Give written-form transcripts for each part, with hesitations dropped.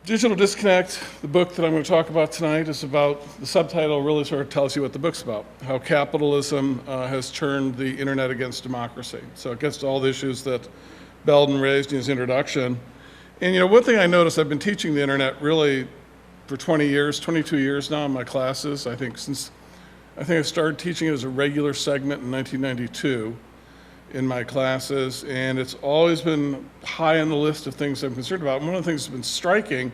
Digital Disconnect, the book that I'm going to talk about tonight, is about, the subtitle really sort of tells you what the book's about, how capitalism has turned the internet against democracy. So it gets to all the issues that Belden raised in his introduction. And one thing I noticed, I've been teaching the internet really for 20 years, 22 years now in my classes. I think I started teaching it as a regular segment in 1992 in my classes, and it's always been high on the list of things I'm concerned about. And one of the things that's been striking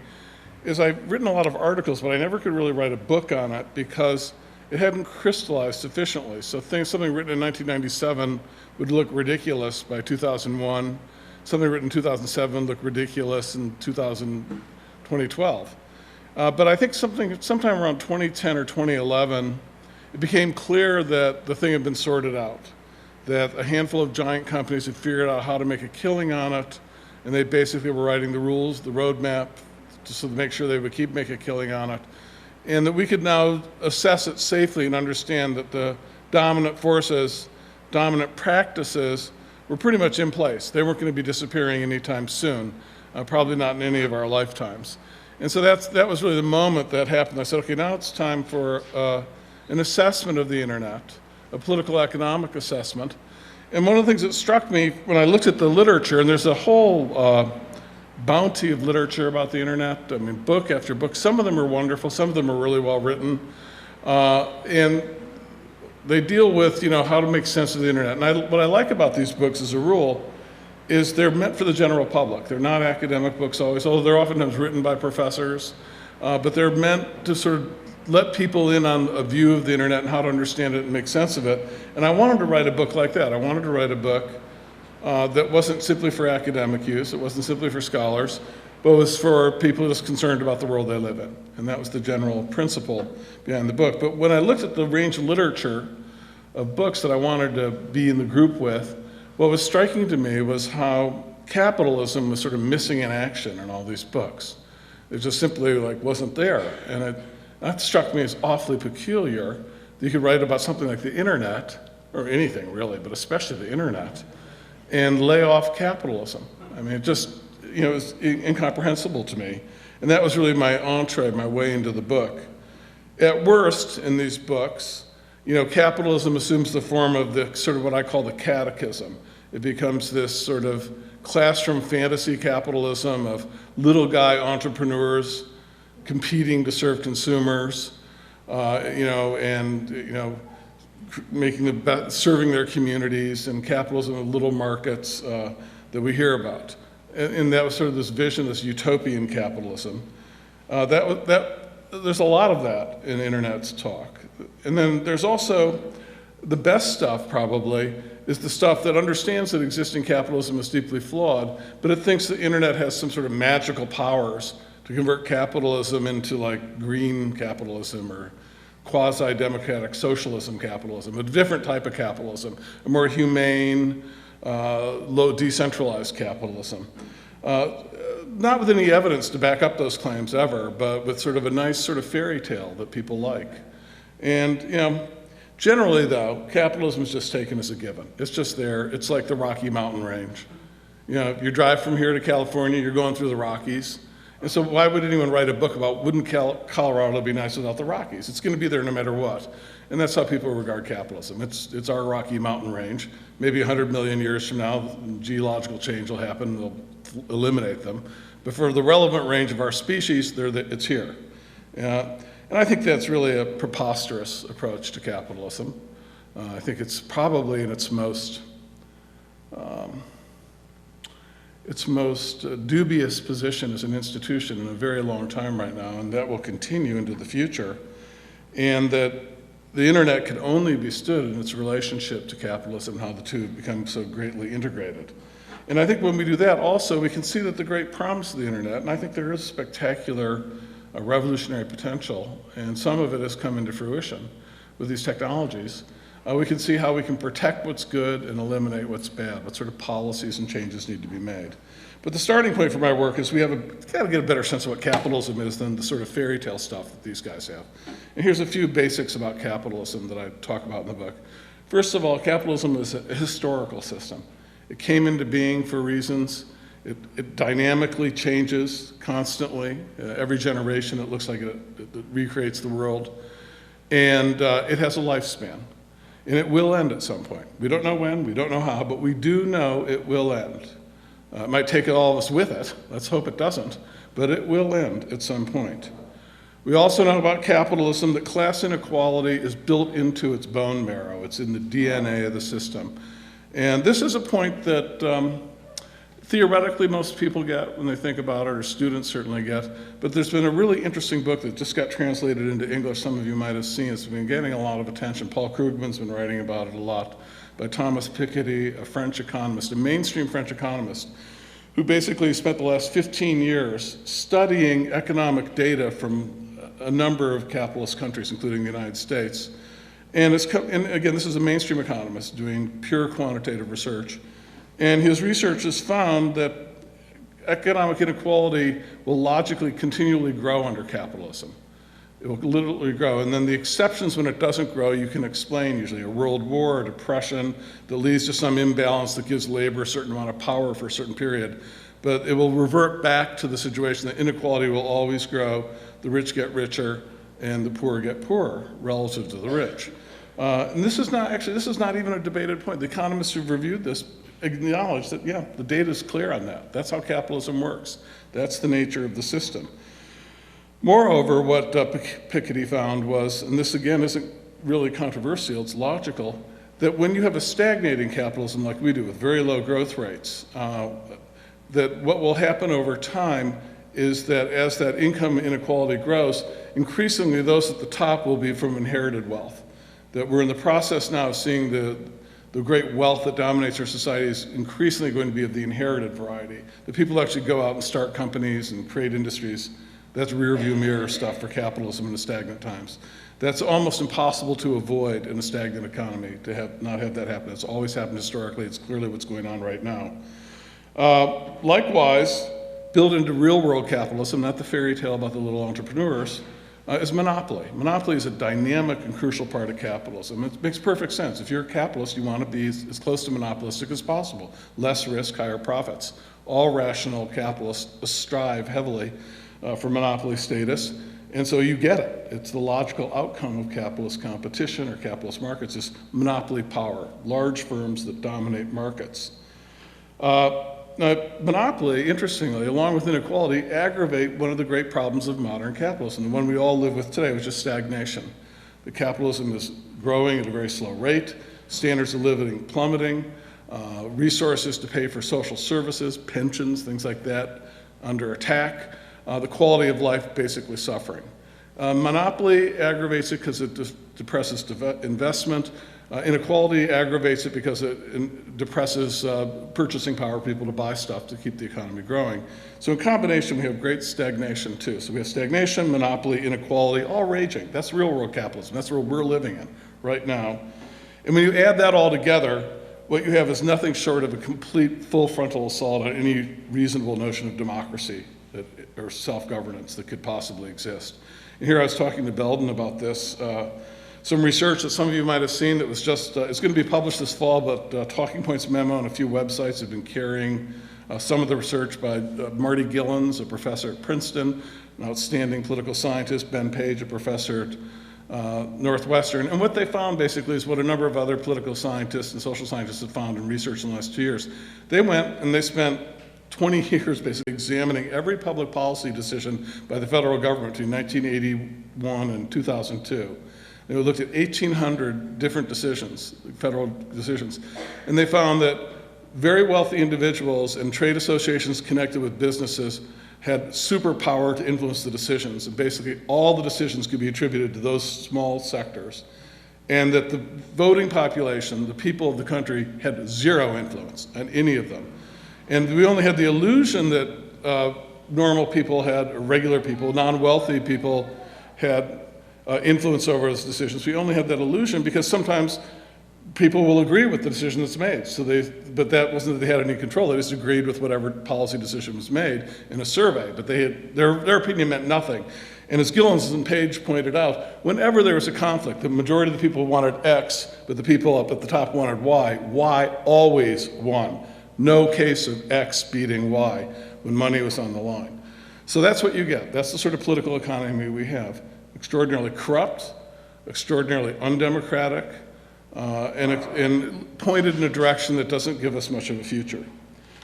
is I've written a lot of articles, but I never could really write a book on it because it hadn't crystallized sufficiently. So something written in 1997 would look ridiculous by 2001. Something written in 2007 looked ridiculous in 2012. But I think sometime around 2010 or 2011, it became clear that the thing had been sorted out, that a handful of giant companies had figured out how to make a killing on it, and they basically were writing the rules, the roadmap, just to make sure they would keep making a killing on it, and that we could now assess it safely and understand that the dominant forces, dominant practices were pretty much in place. They weren't going to be disappearing anytime soon, probably not in any of our lifetimes. And so that was really the moment that happened. I said, okay, now it's time for an assessment of the internet, a political economic assessment. And one of the things that struck me when I looked at the literature, and there's a whole bounty of literature about the internet, I mean, book after book. Some of them are wonderful, some of them are really well written. And they deal with, how to make sense of the internet. And what I like about these books as a rule is they're meant for the general public. They're not academic books always, although they're oftentimes written by professors, but they're meant to sort of let people in on a view of the internet and how to understand it and make sense of it. And I wanted to write a book like that. I wanted to write a book that wasn't simply for academic use, it wasn't simply for scholars, but was for people just concerned about the world they live in. And that was the general principle behind the book. But when I looked at the range of literature of books that I wanted to be in the group with, what was striking to me was how capitalism was sort of missing in action in all these books. It just simply wasn't there. And that struck me as awfully peculiar that you could write about something like the internet, or anything really, but especially the internet, and lay off capitalism. I mean, it just, it was incomprehensible to me. And that was really my entree, my way into the book. At worst, in these books, capitalism assumes the form of the sort of what I call the catechism. It becomes this sort of classroom fantasy capitalism of little guy entrepreneurs competing to serve consumers, serving their communities, and capitalism of little markets that we hear about. And that was sort of this vision, this utopian capitalism. There's a lot of that in internet's talk. And then there's also the best stuff, probably, is the stuff that understands that existing capitalism is deeply flawed, but it thinks the internet has some sort of magical powers to convert capitalism into green capitalism or quasi-democratic socialism capitalism, a different type of capitalism, a more humane, low decentralized capitalism. Not with any evidence to back up those claims ever, but with sort of a nice sort of fairy tale that people like. And generally though, capitalism is just taken as a given. It's just there. It's like the Rocky Mountain Range. You drive from here to California, you're going through the Rockies. And so why would anyone write a book about wouldn't Colorado be nice without the Rockies? It's going to be there no matter what. And that's how people regard capitalism. It's our Rocky Mountain Range. Maybe 100 million years from now, geological change will happen, they'll eliminate them. But for the relevant range of our species, it's here. And I think that's really a preposterous approach to capitalism. I think it's probably in its most dubious position as an institution in a very long time right now, and that will continue into the future. And that the internet can only be stood in its relationship to capitalism, how the two become so greatly integrated. And I think when we do that also, we can see that the great promise of the internet, and I think there is spectacular revolutionary potential, and some of it has come into fruition with these technologies. We can see how we can protect what's good and eliminate what's bad, what sort of policies and changes need to be made. But the starting point for my work is we got to get a better sense of what capitalism is than the sort of fairy tale stuff that these guys have. And here's a few basics about capitalism that I talk about in the book. First of all, capitalism is a historical system. It came into being for reasons. It dynamically changes constantly. Every generation, it looks like it recreates the world. And it has a lifespan. And it will end at some point. We don't know when, we don't know how, but we do know it will end. It might take all of us with it. Let's hope it doesn't. But it will end at some point. We also know about capitalism that class inequality is built into its bone marrow. It's in the DNA of the system. And this is a point that theoretically most people get when they think about it, or students certainly get. But there's been a really interesting book that just got translated into English. Some of you might have seen. It's been getting a lot of attention. Paul Krugman's been writing about it a lot, by Thomas Piketty, a French economist, a mainstream French economist, who basically spent the last 15 years studying economic data from a number of capitalist countries, including the United States. And again, this is a mainstream economist doing pure quantitative research. And his research has found that economic inequality will logically continually grow under capitalism. It will literally grow. And then the exceptions when it doesn't grow, you can explain, usually a world war, a depression that leads to some imbalance that gives labor a certain amount of power for a certain period. But it will revert back to the situation that inequality will always grow, the rich get richer, and the poor get poorer relative to the rich. And this is not even a debated point. The economists who've reviewed this acknowledge that, yeah, the data is clear on that. That's how capitalism works. That's the nature of the system. Moreover, what Piketty found was, and this again isn't really controversial, it's logical, that when you have a stagnating capitalism like we do with very low growth rates, that what will happen over time is that as that income inequality grows, increasingly those at the top will be from inherited wealth. That we're in the process now of seeing the great wealth that dominates our society is increasingly going to be of the inherited variety. The people who actually go out and start companies and create industries, that's rear view mirror stuff for capitalism in the stagnant times. That's almost impossible to avoid in a stagnant economy, to not have that happen. It's always happened historically. It's clearly what's going on right now. Likewise, built into real world capitalism, not the fairy tale about the little entrepreneurs, is monopoly. Monopoly is a dynamic and crucial part of capitalism. It makes perfect sense. If you're a capitalist, you want to be as close to monopolistic as possible. Less risk, higher profits. All rational capitalists strive heavily for monopoly status, and so you get it. It's the logical outcome of capitalist competition or capitalist markets is monopoly power, large firms that dominate markets. Now, monopoly, interestingly, along with inequality, aggravate one of the great problems of modern capitalism, the one we all live with today, which is stagnation. The capitalism is growing at a very slow rate, standards of living plummeting, resources to pay for social services, pensions, things like that, under attack, the quality of life basically suffering. Monopoly aggravates it because it depresses investment. Inequality aggravates it because it depresses purchasing power of people to buy stuff to keep the economy growing. So in combination, we have great stagnation too. So we have stagnation, monopoly, inequality, all raging. That's real world capitalism. That's what we're living in right now. And when you add that all together, what you have is nothing short of a complete full frontal assault on any reasonable notion of democracy or self-governance that could possibly exist. And here I was talking to Belden about this. Some research that some of you might have seen that was just, it's going to be published this fall, but Talking Points Memo and a few websites have been carrying some of the research by Marty Gillens, a professor at Princeton, an outstanding political scientist, Ben Page, a professor at Northwestern. And what they found basically is what a number of other political scientists and social scientists have found in research in the last 2 years. They went and they spent 20 years basically examining every public policy decision by the federal government between 1981 and 2002. They looked at 1,800 different decisions, federal decisions, and they found that very wealthy individuals and trade associations connected with businesses had superpower to influence the decisions, and basically all the decisions could be attributed to those small sectors, and that the voting population, the people of the country, had zero influence on any of them. And we only had the illusion that normal people had, or regular people, non-wealthy people had influence over those decisions. We only have that illusion because sometimes people will agree with the decision that's made. But that wasn't that they had any control. They just agreed with whatever policy decision was made in a survey. But their opinion meant nothing. And as Gillens and Page pointed out, whenever there was a conflict, the majority of the people wanted X, but the people up at the top wanted Y. Y always won. no case of X beating Y when money was on the line. So that's what you get. That's the sort of political economy we have. Extraordinarily corrupt, extraordinarily undemocratic, and pointed in a direction that doesn't give us much of a future.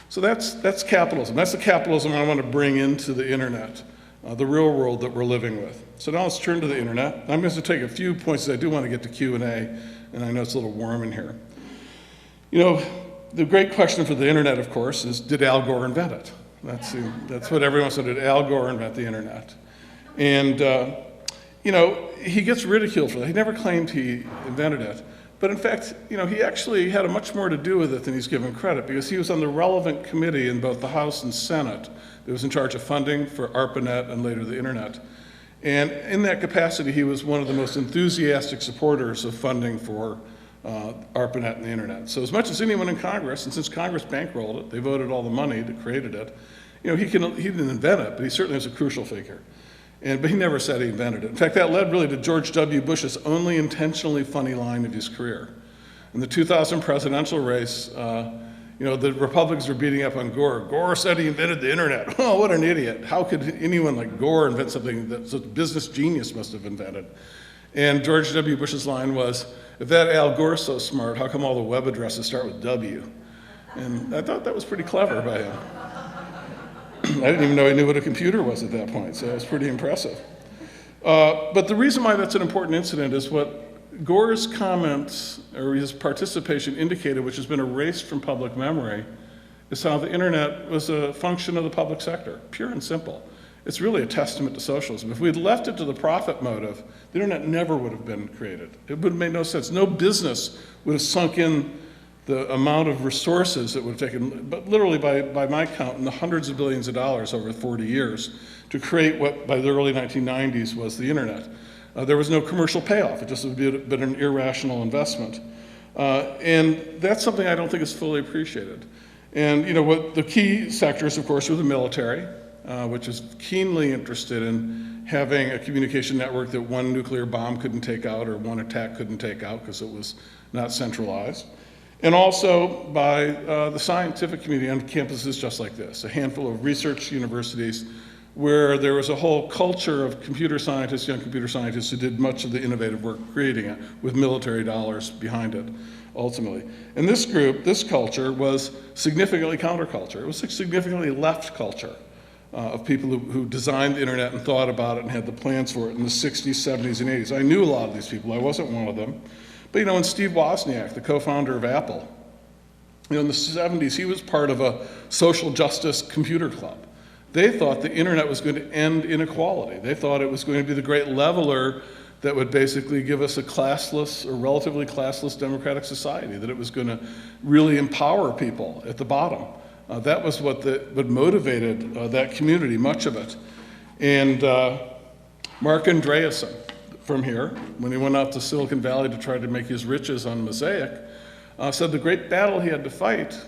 So that's capitalism. That's the capitalism I want to bring into the internet, the real world that we're living with. So now let's turn to the internet. I'm going to take a few points. I do want to get to Q&A, and I know it's a little warm in here. You know, the great question for the internet, of course, is did Al Gore invent it? That's what everyone said. Did Al Gore invent the internet? And, you know, he gets ridiculed for that. He never claimed he invented it. But in fact, you know, he actually had much more to do with it than he's given credit, because he was on the relevant committee in both the House and Senate that was in charge of funding for ARPANET and later the internet. And in that capacity, he was one of the most enthusiastic supporters of funding for ARPANET and the internet. So as much as anyone in Congress, and since Congress bankrolled it, they voted all the money that created it, you know, he didn't invent it, but he certainly was a crucial figure. But he never said he invented it. In fact, that led really to George W. Bush's only intentionally funny line of his career. In the 2000 presidential race, you know, the Republicans were beating up on Gore. Gore said he invented the internet. Oh, what an idiot. How could anyone like Gore invent something that a business genius must have invented? And George W. Bush's line was, if that Al Gore's so smart, how come all the web addresses start with W? And I thought that was pretty clever by him. I didn't even know he knew what a computer was at that point, so it was pretty impressive. But the reason why that's an important incident is what Gore's comments, or his participation indicated, which has been erased from public memory, is how the internet was a function of the public sector, pure and simple. It's really a testament to socialism. If we'd left it to the profit motive, the internet never would have been created. It would have made no sense. No business would have sunk in the amount of resources that would have taken, but literally by my count, in the hundreds of billions of dollars over 40 years to create what by the early 1990s was the internet. There was no commercial payoff. It just would have been an irrational investment. And that's something I don't think is fully appreciated. And you know, what the key sectors, of course, were the military, which is keenly interested in having a communication network that one nuclear bomb couldn't take out or one attack couldn't take out because it was not centralized. And also by the scientific community on campuses just like this, a handful of research universities where there was a whole culture of computer scientists, young computer scientists, who did much of the innovative work creating it with military dollars behind it, ultimately. And this group, this culture, was significantly counterculture. It was a significantly left culture of people who designed the internet and thought about it and had the plans for it in the 60s, 70s, and 80s. I knew a lot of these people. I wasn't one of them. But you know, when Steve Wozniak, the co-founder of Apple, you know, in the 70s, he was part of a social justice computer club. They thought the internet was going to end inequality. They thought it was going to be the great leveler that would basically give us a classless or relatively classless democratic society, that it was going to really empower people at the bottom. That was what motivated that community, much of it. And Mark Andreessen from here, when he went out to Silicon Valley to try to make his riches on Mosaic, said the great battle he had to fight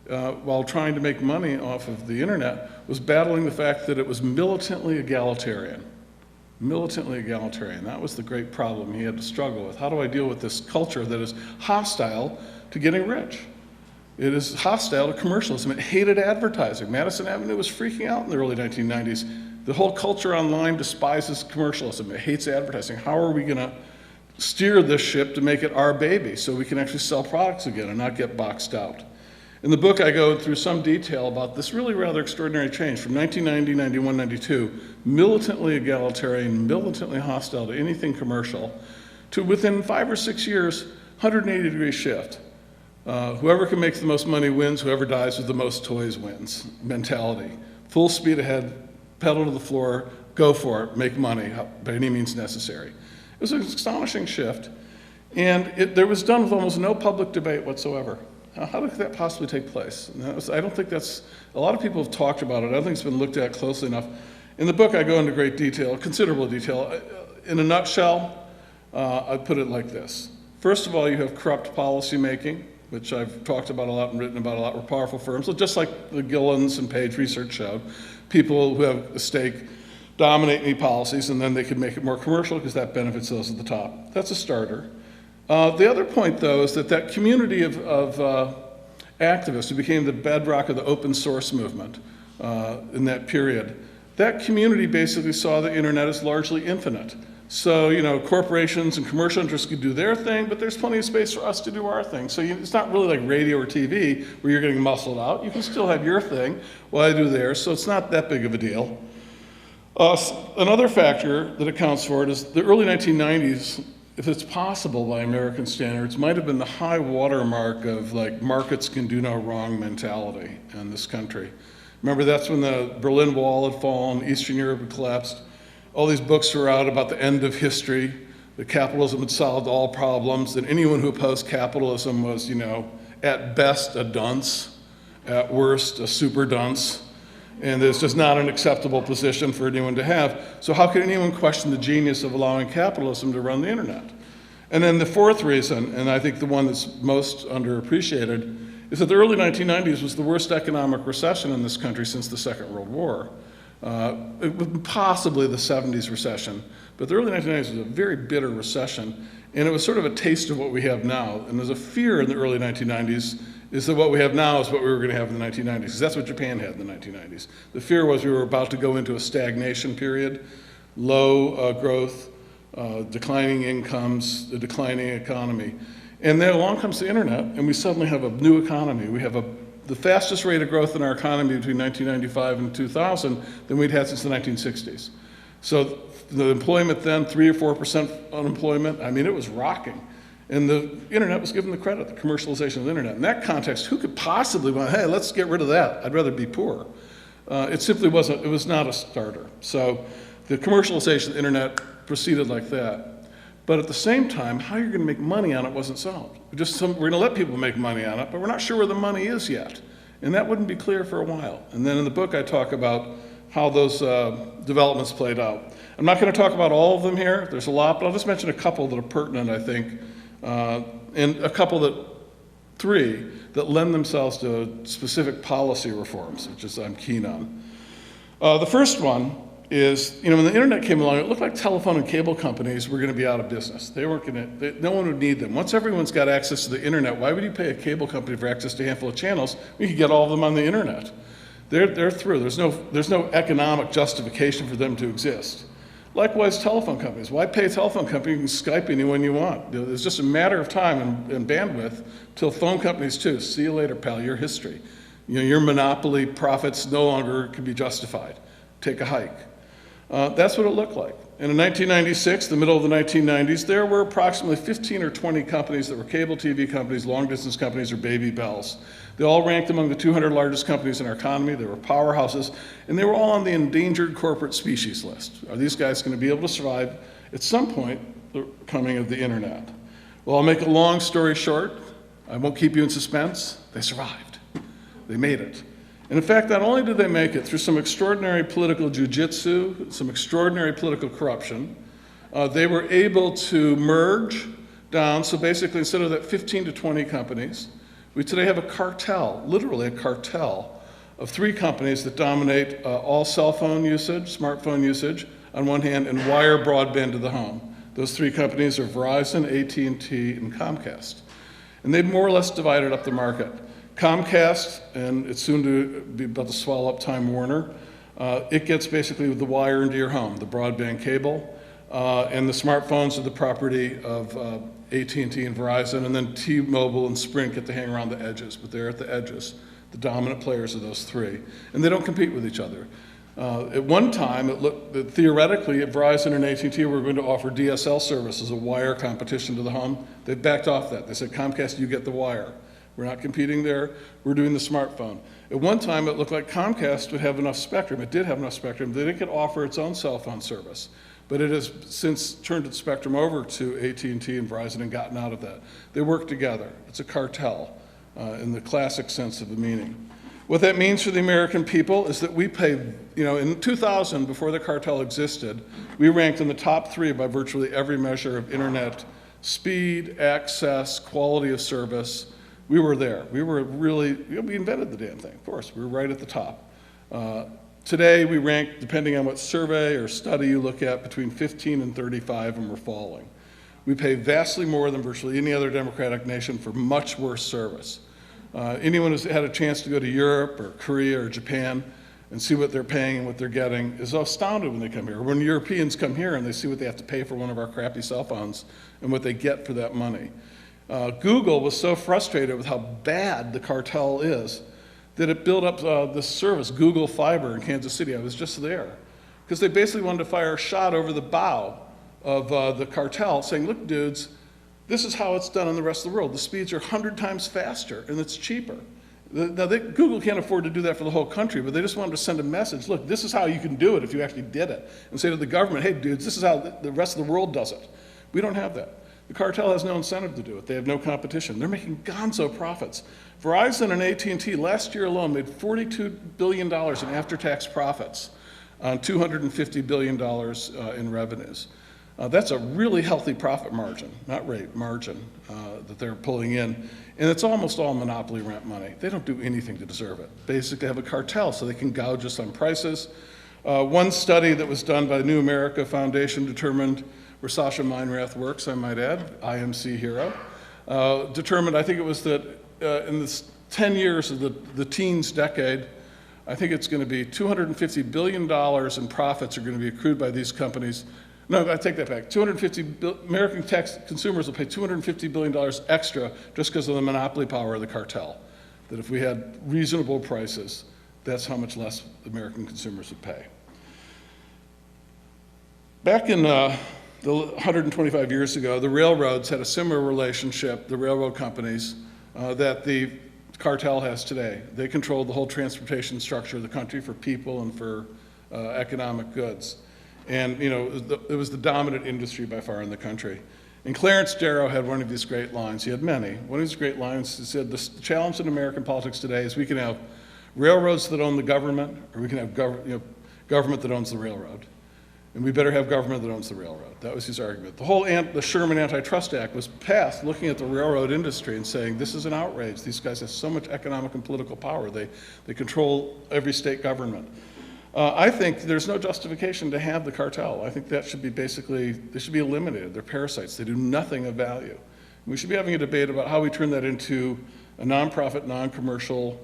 while trying to make money off of the internet was battling the fact that it was militantly egalitarian. Militantly egalitarian. That was the great problem he had to struggle with. How do I deal with this culture that is hostile to getting rich? It is hostile to commercialism. It hated advertising. Madison Avenue was freaking out in the early 1990s. The whole culture online despises commercialism. It hates advertising. How are we going to steer this ship to make it our baby so we can actually sell products again and not get boxed out? In the book, I go through some detail about this really rather extraordinary change from 1990, 91, 92, militantly egalitarian, militantly hostile to anything commercial, to within 5 or 6 years, 180-degree shift. Whoever can make the most money wins, whoever dies with the most toys wins mentality. Full speed ahead, pedal to the floor, go for it, make money by any means necessary. It was an astonishing shift, and there was done with almost no public debate whatsoever. How did that possibly take place? I don't think that's, a lot of people have talked about it. I don't think it's been looked at closely enough. In the book, I go into great detail, considerable detail. In a nutshell, I put it like this. First of all, you have corrupt policymaking, which I've talked about a lot and written about a lot, were powerful firms. So just like the Gillens and Page research showed, people who have a stake dominate any policies, and then they can make it more commercial because that benefits those at the top. That's a starter. The other point, though, is that community of activists who became the bedrock of the open source movement in that period, that community basically saw the internet as largely infinite. So, corporations and commercial interests could do their thing, but there's plenty of space for us to do our thing. So it's not really like radio or TV where you're getting muscled out. You can still have your thing while I do theirs, so it's not that big of a deal. Another factor that accounts for it is the early 1990s, if it's possible by American standards, might have been the high watermark of like markets can do no wrong mentality in this country. Remember, that's when the Berlin Wall had fallen, Eastern Europe had collapsed. All these books were out about the end of history, that capitalism had solved all problems, that anyone who opposed capitalism was, at best a dunce, at worst a super dunce, and it's just not an acceptable position for anyone to have. So how could anyone question the genius of allowing capitalism to run the internet? And then the fourth reason, and I think the one that's most underappreciated, is that the early 1990s was the worst economic recession in this country since the Second World War. Possibly the 70s recession, but the early 1990s was a very bitter recession, and it was sort of a taste of what we have now. And there's a fear in the early 1990s is that what we have now is what we were going to have in the 1990s, because that's what Japan had in the 1990s. The fear was we were about to go into a stagnation period, low growth, declining incomes, a declining economy. And then along comes the internet, and we suddenly have a new economy. We have the fastest rate of growth in our economy between 1995 and 2000 than we'd had since the 1960s. So the employment then, 3 or 4% unemployment, it was rocking. And the internet was given the credit, the commercialization of the internet. In that context, who could possibly want, hey, let's get rid of that. I'd rather be poor. It simply wasn't, it was not a starter. So the commercialization of the internet proceeded like that. But at the same time, how you're going to make money on it wasn't solved. We're going to let people make money on it, but we're not sure where the money is yet. And that wouldn't be clear for a while. And then in the book, I talk about how those developments played out. I'm not going to talk about all of them here. There's a lot, but I'll just mention a couple that are pertinent, I think, and a couple three that lend themselves to specific policy reforms, which is I'm keen on. The first one is, when the internet came along, it looked like telephone and cable companies were going to be out of business. They weren't going to, no one would need them. Once everyone's got access to the internet, why would you pay a cable company for access to a handful of channels? We could get all of them on the internet. They're through. There's no economic justification for them to exist. Likewise, telephone companies. Why pay a telephone company? You can Skype anyone you want. It's just a matter of time and bandwidth till phone companies too. See you later, pal. Your history. Your monopoly profits no longer can be justified. Take a hike. That's what it looked like. And in 1996, the middle of the 1990s, there were approximately 15 or 20 companies that were cable TV companies, long-distance companies, or baby bells. They all ranked among the 200 largest companies in our economy. They were powerhouses, and they were all on the endangered corporate species list. Are these guys going to be able to survive at some point the coming of the internet? Well, I'll make a long story short. I won't keep you in suspense. They survived. They made it. And in fact, not only did they make it through some extraordinary political jujitsu, some extraordinary political corruption, they were able to merge down. So basically, instead of that 15 to 20 companies, we today have a cartel, literally a cartel, of 3 companies that dominate all cell phone usage, smartphone usage on one hand, and wire broadband to the home. Those 3 companies are Verizon, AT&T, and Comcast. And they've more or less divided up the market. Comcast, and it's soon to be about to swallow up Time Warner, it gets basically the wire into your home, the broadband cable, and the smartphones are the property of AT&T and Verizon, and then T-Mobile and Sprint get to hang around the edges, but they're at the edges, the dominant players of those 3. And they don't compete with each other. At one time, it looked that theoretically, Verizon and AT&T were going to offer DSL service as a wire competition to the home. They backed off that. They said, Comcast, you get the wire. We're not competing there. We're doing the smartphone. At one time, it looked like Comcast would have enough spectrum. It did have enough spectrum that it could offer its own cell phone service. But it has since turned its spectrum over to AT&T and Verizon and gotten out of that. They work together. It's a cartel in the classic sense of the meaning. What that means for the American people is that we pay, in 2000, before the cartel existed, we ranked in the top 3 by virtually every measure of internet speed, access, quality of service. We were there. We were really, we invented the damn thing, of course. We were right at the top. Today, we rank, depending on what survey or study you look at, between 15 and 35, and we're falling. We pay vastly more than virtually any other democratic nation for much worse service. Anyone who's had a chance to go to Europe or Korea or Japan and see what they're paying and what they're getting is astounded when they come here. When Europeans come here and they see what they have to pay for one of our crappy cell phones and what they get for that money. Google was so frustrated with how bad the cartel is that it built up this service, Google Fiber in Kansas City. I was just there. Because they basically wanted to fire a shot over the bow of the cartel saying, look, dudes, this is how it's done in the rest of the world. The speeds are 100 times faster and it's cheaper. Now, Google can't afford to do that for the whole country, but they just wanted to send a message, look, this is how you can do it if you actually did it. And say to the government, hey, dudes, this is how the rest of the world does it. We don't have that. The cartel has no incentive to do it. They have no competition. They're making gonzo profits. Verizon and AT&T last year alone made $42 billion in after-tax profits on $250 billion in revenues. That's a really healthy profit margin, not rate, margin, that they're pulling in. And it's almost all monopoly rent money. They don't do anything to deserve it. Basically, they have a cartel, so they can gouge us on prices. One study that was done by the New America Foundation determined, where Sasha Meinrath works, I might add, IMC hero, determined, I think it was that in the 10 years of the teens decade, I think it's going to be $250 billion in profits are going to be accrued by these companies. No, I take that back. American consumers will pay $250 billion extra just because of the monopoly power of the cartel. That if we had reasonable prices, that's how much less American consumers would pay. Back in 125 years ago, the railroads had a similar relationship, the railroad companies, that the cartel has today. They controlled the whole transportation structure of the country for people and for economic goods. And it was the dominant industry by far in the country. And Clarence Darrow had one of these great lines. He had many. One of his great lines, he said, the challenge in American politics today is we can have railroads that own the government, or we can have government that owns the railroad. And we better have government that owns the railroad. That was his argument. The Sherman Antitrust Act was passed looking at the railroad industry and saying, this is an outrage. These guys have so much economic and political power. They control every state government. I think there's no justification to have the cartel. I think that should be they should be eliminated. They're parasites. They do nothing of value. We should be having a debate about how we turn that into a nonprofit, non-commercial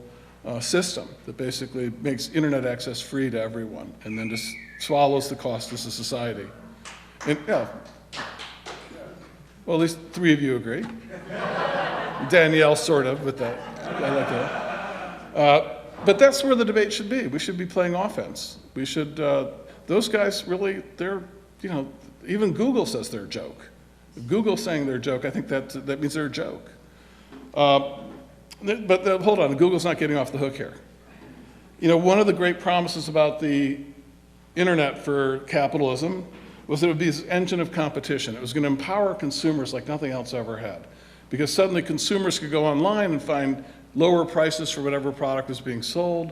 system that basically makes internet access free to everyone and then just swallows the cost as a society. And, well, at least 3 of you agree. Danielle, sort of, with that. I like that. But that's where the debate should be. We should be playing offense. We should, those guys really, even Google says they're a joke. If Google's saying they're a joke, I think that means they're a joke. But hold on, Google's not getting off the hook here. One of the great promises about the internet for capitalism was that it would be this engine of competition. It was going to empower consumers like nothing else ever had. Because suddenly consumers could go online and find lower prices for whatever product was being sold.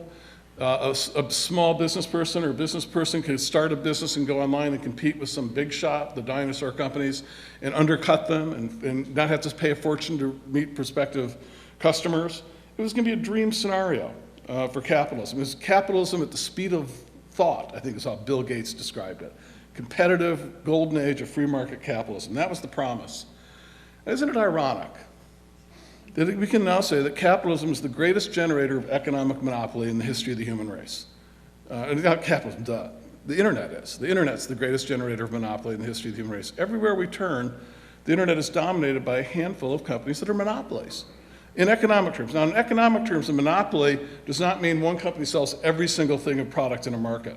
A small business person or business person could start a business and go online and compete with some big shop, the dinosaur companies, and undercut them and not have to pay a fortune to meet prospective customers. It was going to be a dream scenario for capitalism. It was capitalism at the speed of thought, I think is how Bill Gates described it. Competitive golden age of free market capitalism. That was the promise. Isn't it ironic that we can now say that capitalism is the greatest generator of economic monopoly in the history of the human race? Not capitalism, duh. The internet is. The internet's the greatest generator of monopoly in the history of the human race. Everywhere we turn, the internet is dominated by a handful of companies that are monopolies. In economic terms. Now, in economic terms, a monopoly does not mean one company sells every single thing of product in a market.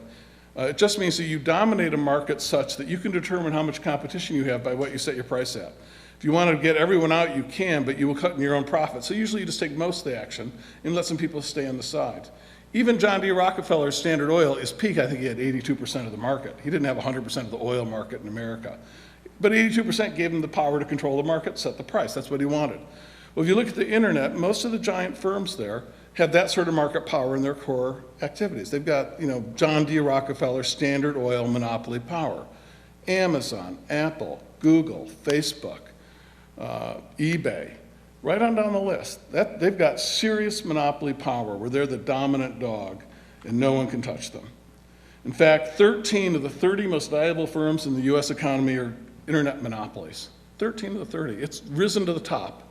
It just means that you dominate a market such that you can determine how much competition you have by what you set your price at. If you want to get everyone out, you can, but you will cut in your own profit. So usually you just take most of the action and let some people stay on the side. Even John D. Rockefeller's Standard Oil is peak. I think he had 82% of the market. He didn't have 100% of the oil market in America. But 82% gave him the power to control the market, set the price. That's what he wanted. Well, if you look at the internet, most of the giant firms there have that sort of market power in their core activities. They've got, John D. Rockefeller, Standard Oil monopoly power. Amazon, Apple, Google, Facebook, eBay, right on down the list. They've got serious monopoly power where they're the dominant dog and no one can touch them. In fact, 13 of the 30 most valuable firms in the US economy are internet monopolies. 13 of the 30. It's risen to the top.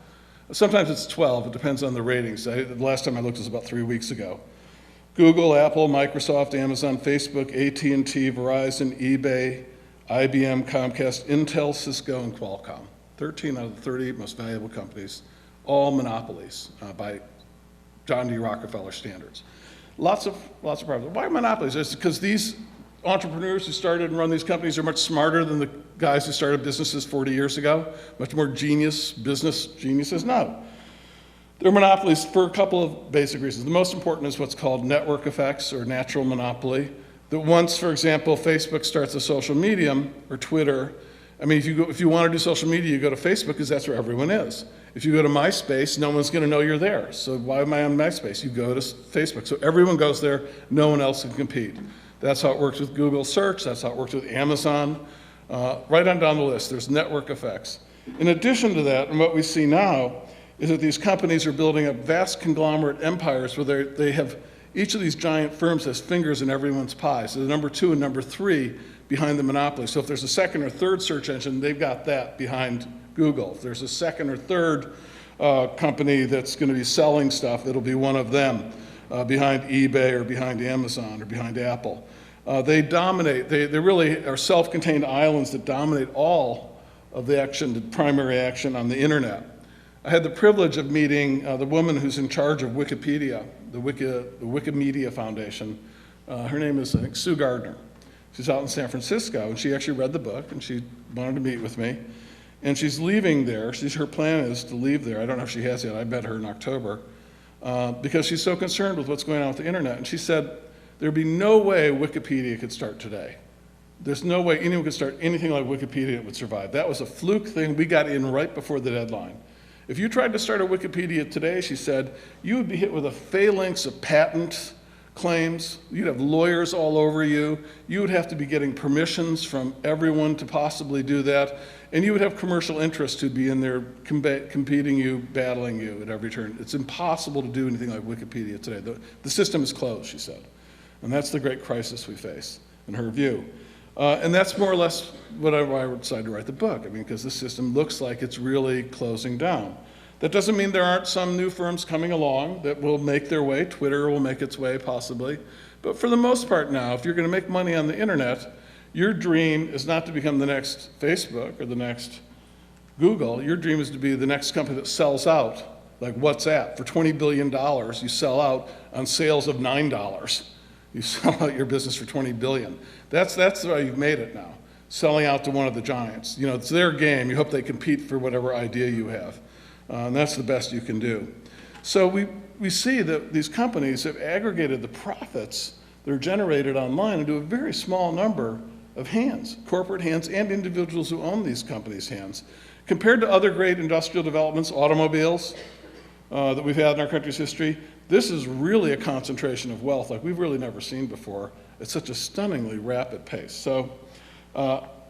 Sometimes it's 12, it depends on the ratings. The last time I looked was about 3 weeks ago. Google, Apple, Microsoft, Amazon, Facebook, AT&T, Verizon, eBay, IBM, Comcast, Intel, Cisco, and Qualcomm. 13 out of the 30 most valuable companies, all monopolies by John D. Rockefeller standards. Lots of problems. Why monopolies? It's because these entrepreneurs who started and run these companies are much smarter than the guys who started businesses 40 years ago, much more business geniuses. No. They're monopolies for a couple of basic reasons. The most important is what's called network effects or natural monopoly. That once, for example, Facebook starts a social medium or Twitter, I mean, if you want to do social media, you go to Facebook because that's where everyone is. If you go to MySpace, no one's going to know you're there. So why am I on MySpace? You go to Facebook. So everyone goes there, no one else can compete. That's how it works with Google Search, that's how it works with Amazon. Right on down the list, there's network effects. In addition to that, and what we see now, is that these companies are building up vast conglomerate empires where they have, each of these giant firms has fingers in everyone's pie. So the number 2 and number 3 behind the monopoly. So if there's a second or third search engine, they've got that behind Google. If there's a second or third company that's going to be selling stuff, it'll be one of them behind eBay or behind Amazon or behind Apple. They dominate, they really are self-contained islands that dominate all of the action, the primary action on the internet. I had the privilege of meeting the woman who's in charge of Wikipedia, the Wikimedia Foundation. Her name is, I think, Sue Gardner. She's out in San Francisco, and she actually read the book, and she wanted to meet with me. And she's leaving there. Her plan is to leave there. I don't know if she has yet. I met her in October. Because she's so concerned with what's going on with the internet. And she said, there'd be no way Wikipedia could start today. There's no way anyone could start anything like Wikipedia that would survive. That was a fluke thing. We got in right before the deadline. If you tried to start a Wikipedia today, she said, you would be hit with a phalanx of patent claims. You'd have lawyers all over you. You would have to be getting permissions from everyone to possibly do that. And you would have commercial interests who'd be in there competing you, battling you at every turn. It's impossible to do anything like Wikipedia today. The system is closed, she said. And that's the great crisis we face, in her view. And that's more or less why I decided to write the book. I mean, because the system looks like it's really closing down. That doesn't mean there aren't some new firms coming along that will make their way. Twitter will make its way, possibly. But for the most part now, if you're going to make money on the internet, your dream is not to become the next Facebook or the next Google. Your dream is to be the next company that sells out, like WhatsApp. For $20 billion, you sell out on sales of $9. You sell out your business for $20 billion. That's why you've made it now, selling out to one of the giants. You know, it's their game. You hope they compete for whatever idea you have. And that's the best you can do. So we see that these companies have aggregated the profits that are generated online into a very small number of hands, corporate hands and individuals who own these companies' hands. Compared to other great industrial developments, automobiles, that we've had in our country's history, this is really a concentration of wealth like we've really never seen before at such a stunningly rapid pace. So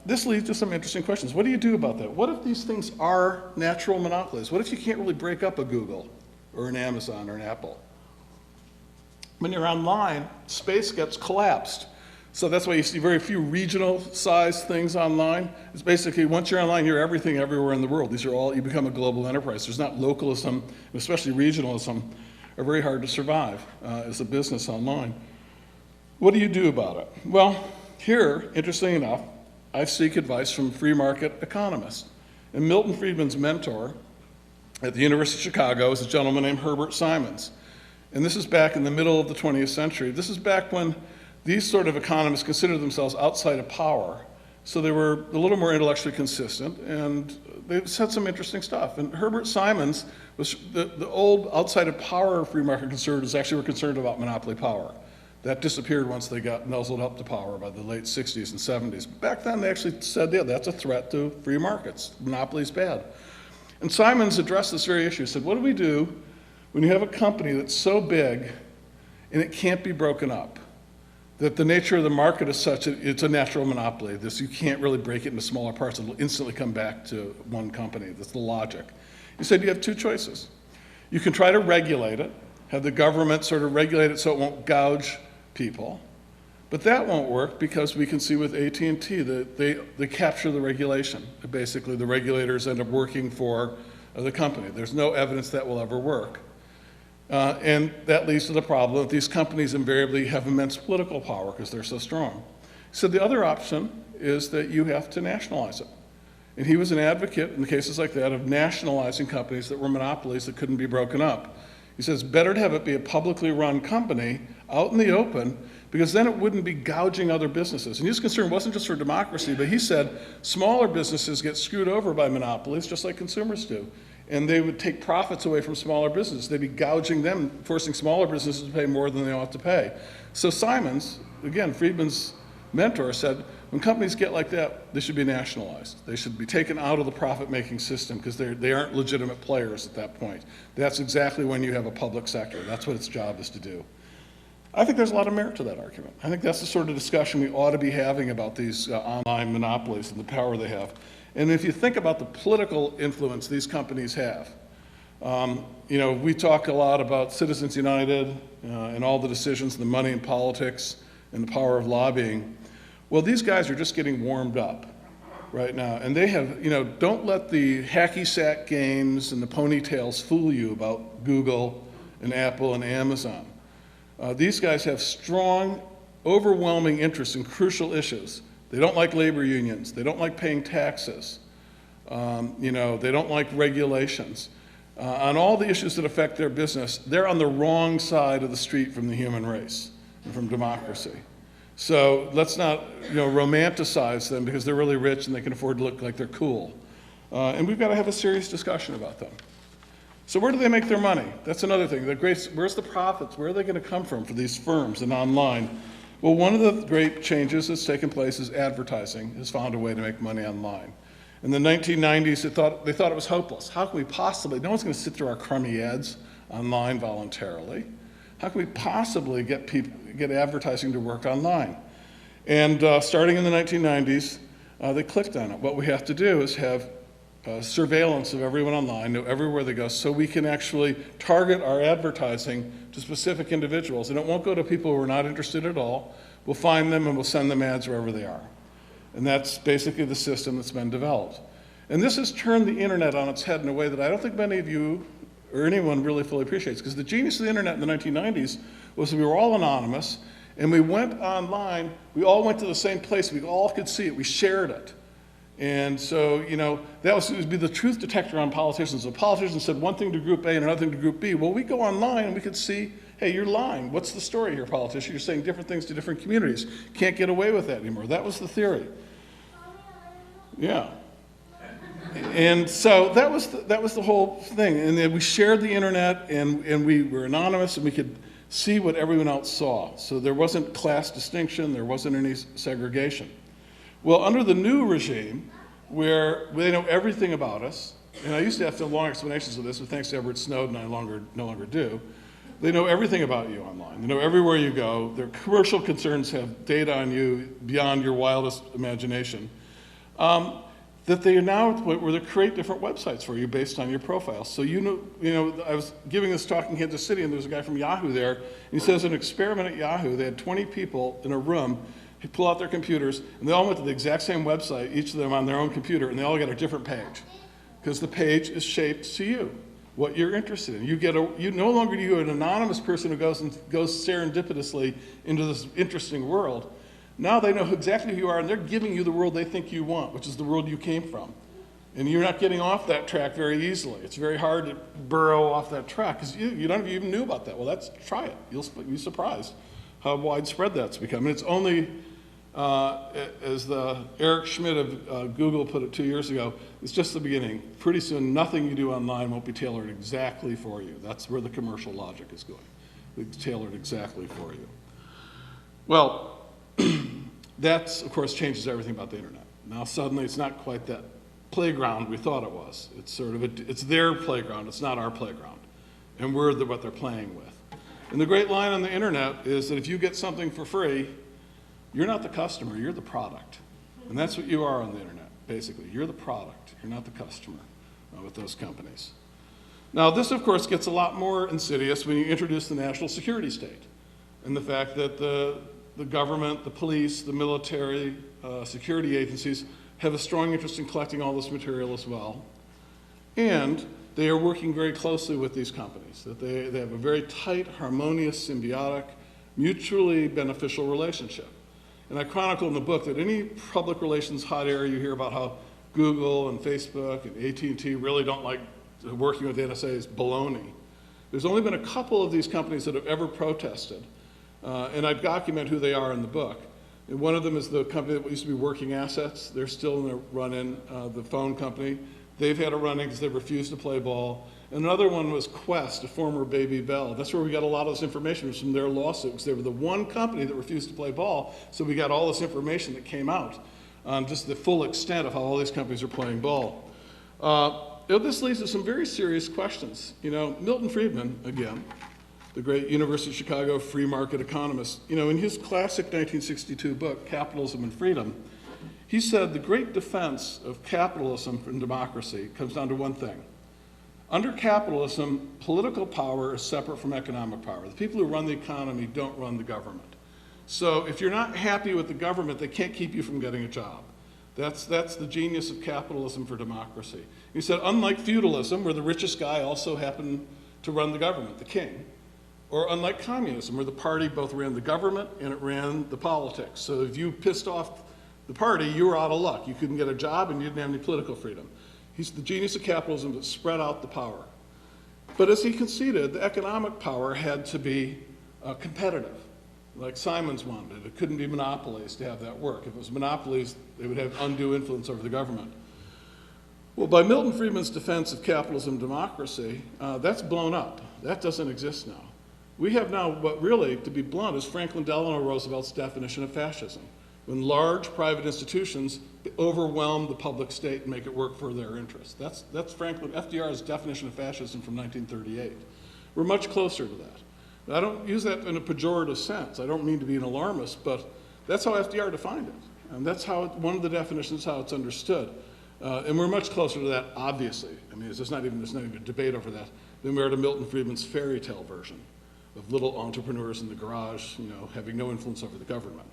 this leads to some interesting questions. What do you do about that? What if these things are natural monopolies? What if you can't really break up a Google or an Amazon or an Apple? When you're online, space gets collapsed. So that's why you see very few regional sized things online. It's basically, once you're online, you're everything everywhere in the world. These are all, you become a global enterprise. There's not localism, especially regionalism, are very hard to survive as a business online. What do you do about it? Well, here, interestingly enough, I seek advice from free market economists. And Milton Friedman's mentor at the University of Chicago is a gentleman named Herbert Simons. And this is back in the middle of the 20th century. This is back when these sort of economists considered themselves outside of power. So they were a little more intellectually consistent, and they said some interesting stuff. And Herbert Simons was the old outside of power free market conservatives actually were concerned about monopoly power. That disappeared once they got nuzzled up to power by the late 60s and 70s. Back then they actually said, yeah, that's a threat to free markets. Monopoly's bad. And Simons addressed this very issue. He said, what do we do when you have a company that's so big and it can't be broken up? That the nature of the market is such that it's a natural monopoly. You can't really break it into smaller parts. It'll instantly come back to one company. That's the logic. He said you have two choices. You can try to regulate it, have the government sort of regulate it so it won't gouge people. But that won't work because we can see with AT&T that they capture the regulation. Basically, the regulators end up working for of the company. There's no evidence that will ever work. And that leads to the problem that these companies invariably have immense political power because they're so strong. So the other option is that you have to nationalize it. And he was an advocate in cases like that of nationalizing companies that were monopolies that couldn't be broken up. He says, better to have it be a publicly run company out in the open, because then it wouldn't be gouging other businesses. And his concern wasn't just for democracy, but he said smaller businesses get screwed over by monopolies just like consumers do. And they would take profits away from smaller businesses. They'd be gouging them, forcing smaller businesses to pay more than they ought to pay. So Simons, again, Friedman's mentor, said, when companies get like that, they should be nationalized. They should be taken out of the profit-making system because they aren't legitimate players at that point. That's exactly when you have a public sector. That's what its job is to do. I think there's a lot of merit to that argument. I think that's the sort of discussion we ought to be having about these online monopolies and the power they have. And if you think about the political influence these companies have, we talk a lot about Citizens United and all the decisions, the money in politics and the power of lobbying. Well, these guys are just getting warmed up right now. And they have, don't let the hacky sack games and the ponytails fool you about Google and Apple and Amazon. These guys have strong, overwhelming interest in crucial issues. They don't like labor unions. They don't like paying taxes. They don't like regulations. On all the issues that affect their business, they're on the wrong side of the street from the human race and from democracy. So let's not, romanticize them because they're really rich and they can afford to look like they're cool. And we've got to have a serious discussion about them. So where do they make their money? That's another thing. Where's the profits? Where are they going to come from for these firms and online? Well, one of the great changes that's taken place is advertising has found a way to make money online. In the 1990s, they thought it was hopeless. How can we possibly, no one's going to sit through our crummy ads online voluntarily. How can we possibly get advertising to work online? And starting in the 1990s, they clicked on it. What we have to do is have surveillance of everyone online, know everywhere they go, so we can actually target our advertising to specific individuals. And it won't go to people who are not interested at all. We'll find them and we'll send them ads wherever they are. And that's basically the system that's been developed. And this has turned the internet on its head in a way that I don't think many of you or anyone really fully appreciates. Because the genius of the internet in the 1990s was that we were all anonymous and we went online, we all went to the same place, we all could see it, we shared it. And so, that would be the truth detector on politicians. So politicians said one thing to group A and another thing to group B. Well, we go online and we could see, hey, you're lying. What's the story here, politician? You're saying different things to different communities. Can't get away with that anymore. That was the theory. Yeah. And so that was the whole thing. And then we shared the internet and we were anonymous and we could see what everyone else saw. So there wasn't class distinction, there wasn't any segregation. Well, under the new regime, where they know everything about us, and I used to have to have long explanations of this, but thanks to Edward Snowden, I no longer do. They know everything about you online. They know everywhere you go. Their commercial concerns have data on you beyond your wildest imagination. That they are now at the point where they create different websites for you based on your profile. So I was giving this talk in Kansas City, and there was a guy from Yahoo there, and he says an experiment at Yahoo, they had 20 people in a room. He'd pull out their computers, and they all went to the exact same website, each of them on their own computer, and they all got a different page. Because the page is shaped to you, what you're interested in. You no longer do you an anonymous person who goes serendipitously into this interesting world. Now they know exactly who you are, and they're giving you the world they think you want, which is the world you came from. And you're not getting off that track very easily. It's very hard to burrow off that track, because you don't even knew about that. Well, try it. You'll be surprised how widespread that's become. And it's only, as Eric Schmidt of Google put it 2 years ago, it's just the beginning. Pretty soon, nothing you do online won't be tailored exactly for you. That's where the commercial logic is going. It's tailored exactly for you. Well, that, of course, changes everything about the internet. Now, suddenly, it's not quite that playground we thought it was. It's sort of it's their playground. It's not our playground. And we're what they're playing with. And the great line on the internet is that if you get something for free, you're not the customer, you're the product. And that's what you are on the internet, basically. You're the product, you're not the customer with those companies. Now, this, of course, gets a lot more insidious when you introduce the national security state and the fact that the government, the police, the military, security agencies have a strong interest in collecting all this material as well. And they are working very closely with these companies, that they have a very tight, harmonious, symbiotic, mutually beneficial relationship. And I chronicle in the book that any public relations hot area you hear about how Google and Facebook and AT&T really don't like working with the NSA is baloney. There's only been a couple of these companies that have ever protested, and I document who they are in the book. And one of them is the company that used to be Working Assets. They're still in the run-in, the phone company. They've had a run-in because they refused to play ball. And another one was Quest, a former Baby Bell. That's where we got a lot of this information from their lawsuits. They were the one company that refused to play ball, so we got all this information that came out on just the full extent of how all these companies are playing ball. This leads to some very serious questions. You know, Milton Friedman, again, the great University of Chicago free market economist, you know, in his classic 1962 book, Capitalism and Freedom, he said the great defense of capitalism and democracy comes down to one thing. Under capitalism, political power is separate from economic power. The people who run the economy don't run the government. So if you're not happy with the government, they can't keep you from getting a job. That's the genius of capitalism for democracy. He said, unlike feudalism, where the richest guy also happened to run the government, the king, or unlike communism, where the party both ran the government and it ran the politics. So if you pissed off the party, you were out of luck. You couldn't get a job and you didn't have any political freedom. He's the genius of capitalism that spread out the power. But as he conceded, the economic power had to be competitive, like Simons wanted. It couldn't be monopolies to have that work. If it was monopolies, they would have undue influence over the government. Well, by Milton Friedman's defense of capitalism and democracy, that's blown up. That doesn't exist now. We have now what really, to be blunt, is Franklin Delano Roosevelt's definition of fascism, when large private institutions overwhelm the public state and make it work for their interests. That's FDR's definition of fascism from 1938. We're much closer to that. I don't use that in a pejorative sense. I don't mean to be an alarmist, but that's how FDR defined it. And that's how one of the definitions, how it's understood. And we're much closer to that, obviously. I mean, there's not even a debate over that, than we are to Milton Friedman's fairy tale version of little entrepreneurs in the garage, you know, having no influence over the government.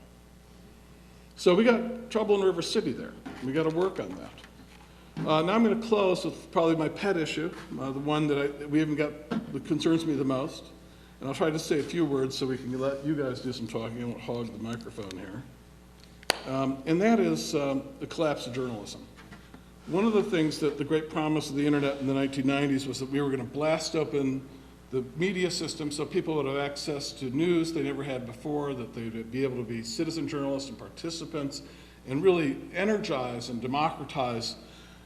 So we got trouble in River City there. We got to work on that. Now I'm going to close with probably my pet issue, the one that concerns me the most. And I'll try to say a few words so we can let you guys do some talking. I won't hog the microphone here. And that is the collapse of journalism. One of the things that the great promise of the internet in the 1990s was that we were going to blast open the media system so people would have access to news they never had before, that they would be able to be citizen journalists and participants, and really energize and democratize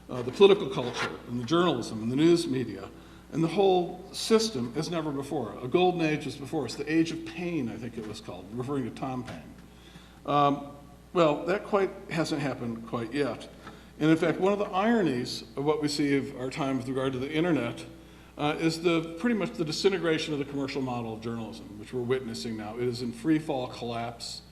the political culture and the journalism and the news media and the whole system as never before. A golden age was before us, the age of Paine, I think it was called, referring to Tom Paine. Well, that hasn't happened quite yet. And in fact, one of the ironies of what we see of our time with regard to the internet is pretty much the disintegration of the commercial model of journalism, which we're witnessing now. It is in free fall collapse.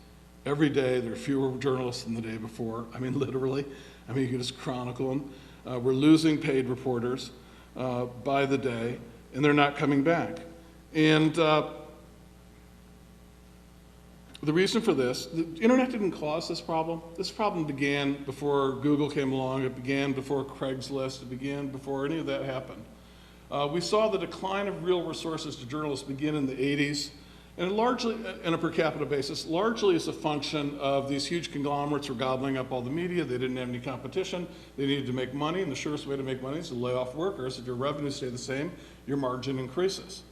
Every day there are fewer journalists than the day before. I mean, literally. I mean, you can just chronicle them. We're losing paid reporters by the day, and they're not coming back. And the reason for this, the internet didn't cause this problem. This problem began before Google came along. It began before Craigslist. It began before any of that happened. We saw the decline of real resources to journalists begin in the 80s, and largely, on a per capita basis, largely as a function of these huge conglomerates were gobbling up all the media. They didn't have any competition. They needed to make money, and the surest way to make money is to lay off workers. If your revenues stay the same, your margin increases.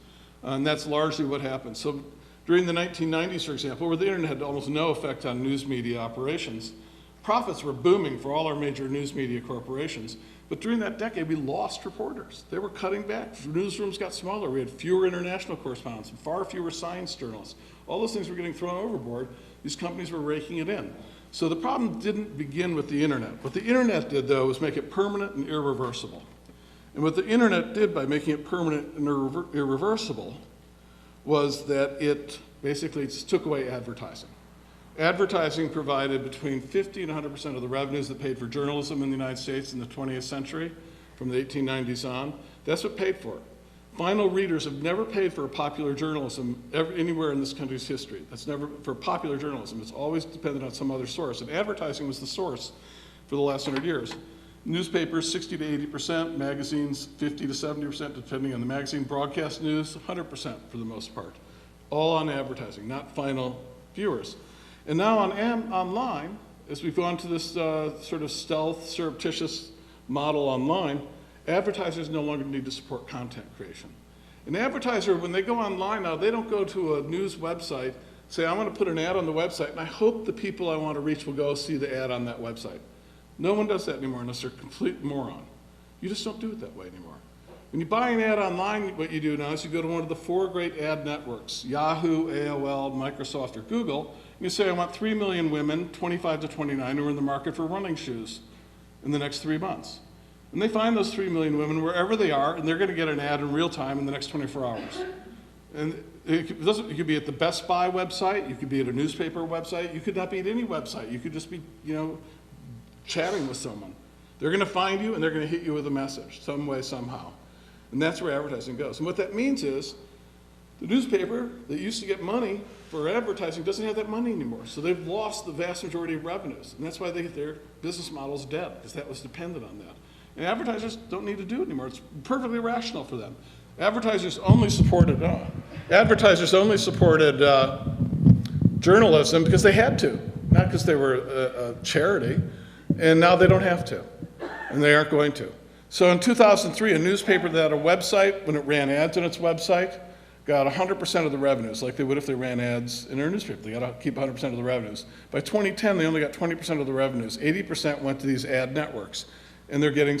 And that's largely what happened. So during the 1990s, for example, where the internet had almost no effect on news media operations, profits were booming for all our major news media corporations. But during that decade, we lost reporters. They were cutting back. Newsrooms got smaller. We had fewer international correspondents and far fewer science journalists. All those things were getting thrown overboard. These companies were raking it in. So the problem didn't begin with the internet. What the internet did, though, was make it permanent and irreversible. And what the internet did by making it permanent and irreversible was that it basically just took away advertising. Advertising provided between 50 and 100% of the revenues that paid for journalism in the United States in the 20th century, from the 1890s on. That's what paid for it. Final readers have never paid for popular journalism anywhere in this country's history. That's never for popular journalism. It's always depended on some other source. And advertising was the source for the last 100 years. Newspapers, 60 to 80%, magazines, 50 to 70%, depending on the magazine. Broadcast news, 100% for the most part. All on advertising, not final viewers. And now online, as we've gone to this sort of stealth, surreptitious model online, advertisers no longer need to support content creation. An advertiser, when they go online now, they don't go to a news website, say, I want to put an ad on the website, and I hope the people I want to reach will go see the ad on that website. No one does that anymore unless they're a complete moron. You just don't do it that way anymore. When you buy an ad online, what you do now is you go to one of the 4 great ad networks, Yahoo, AOL, Microsoft, or Google, and you say, I want 3 million women, 25 to 29, who are in the market for running shoes in the next 3 months. And they find those 3 million women wherever they are, and they're going to get an ad in real time in the next 24 hours. And it could be at the Best Buy website, you could be at a newspaper website, you could not be at any website, you could just be, chatting with someone. They're going to find you and they're going to hit you with a message, some way, somehow. And that's where advertising goes. And what that means is the newspaper that used to get money for advertising doesn't have that money anymore. So they've lost the vast majority of revenues. And that's why their business model is dead, because that was dependent on that. And advertisers don't need to do it anymore. It's perfectly rational for them. Advertisers only supported journalism because they had to, not because they were a charity. And now they don't have to, and they aren't going to. So in 2003, a newspaper that had a website, when it ran ads on its website, got 100% of the revenues, like they would if they ran ads in their newspaper. They got to keep 100% of the revenues. By 2010, they only got 20% of the revenues. 80% went to these ad networks, and they're getting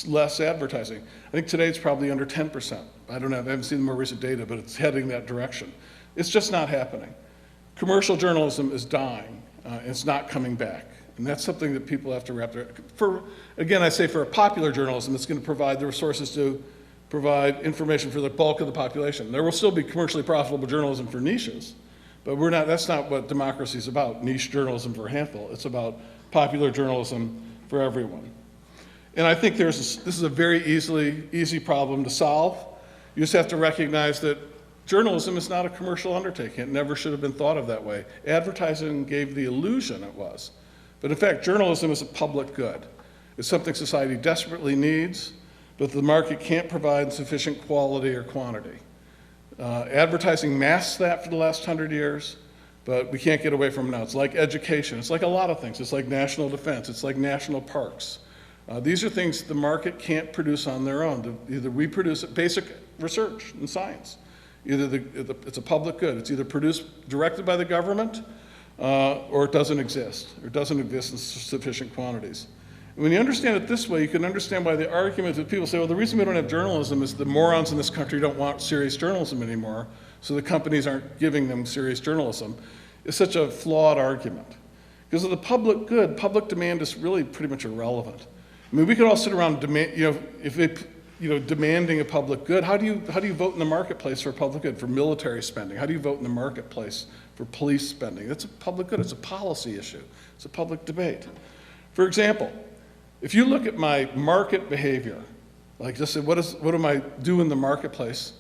less advertising. I think today it's probably under 10%. I haven't seen the more recent data, but it's heading that direction. It's just not happening. Commercial journalism is dying. It's not coming back. And that's something that people have to wrap their, again, I say for a popular journalism, it's going to provide the resources to provide information for the bulk of the population. There will still be commercially profitable journalism for niches, but that's not what democracy is about, niche journalism for a handful. It's about popular journalism for everyone. And I think this is a very easy problem to solve. You just have to recognize that journalism is not a commercial undertaking. It never should have been thought of that way. Advertising gave the illusion it was. But in fact, journalism is a public good. It's something society desperately needs, but the market can't provide sufficient quality or quantity. Advertising masks that for the last 100 years, but we can't get away from it now. It's like education. It's like a lot of things. It's like national defense. It's like national parks. These are things the market can't produce on their own. Either we produce basic research in science. Either it's a public good. It's either produced directed by the government, or it doesn't exist, or it doesn't exist in sufficient quantities. And when you understand it this way, you can understand why the argument that people say, well, the reason we don't have journalism is the morons in this country don't want serious journalism anymore, so the companies aren't giving them serious journalism, is such a flawed argument. Because of the public good, public demand is really pretty much irrelevant. I mean, we could all sit around demanding a public good. How do you vote in the marketplace for public good, for military spending? How do you vote in the marketplace for police spending? That's a public good. It's a policy issue. It's a public debate. For example, if you look at my market behavior, like just say, what am I doing in the marketplace?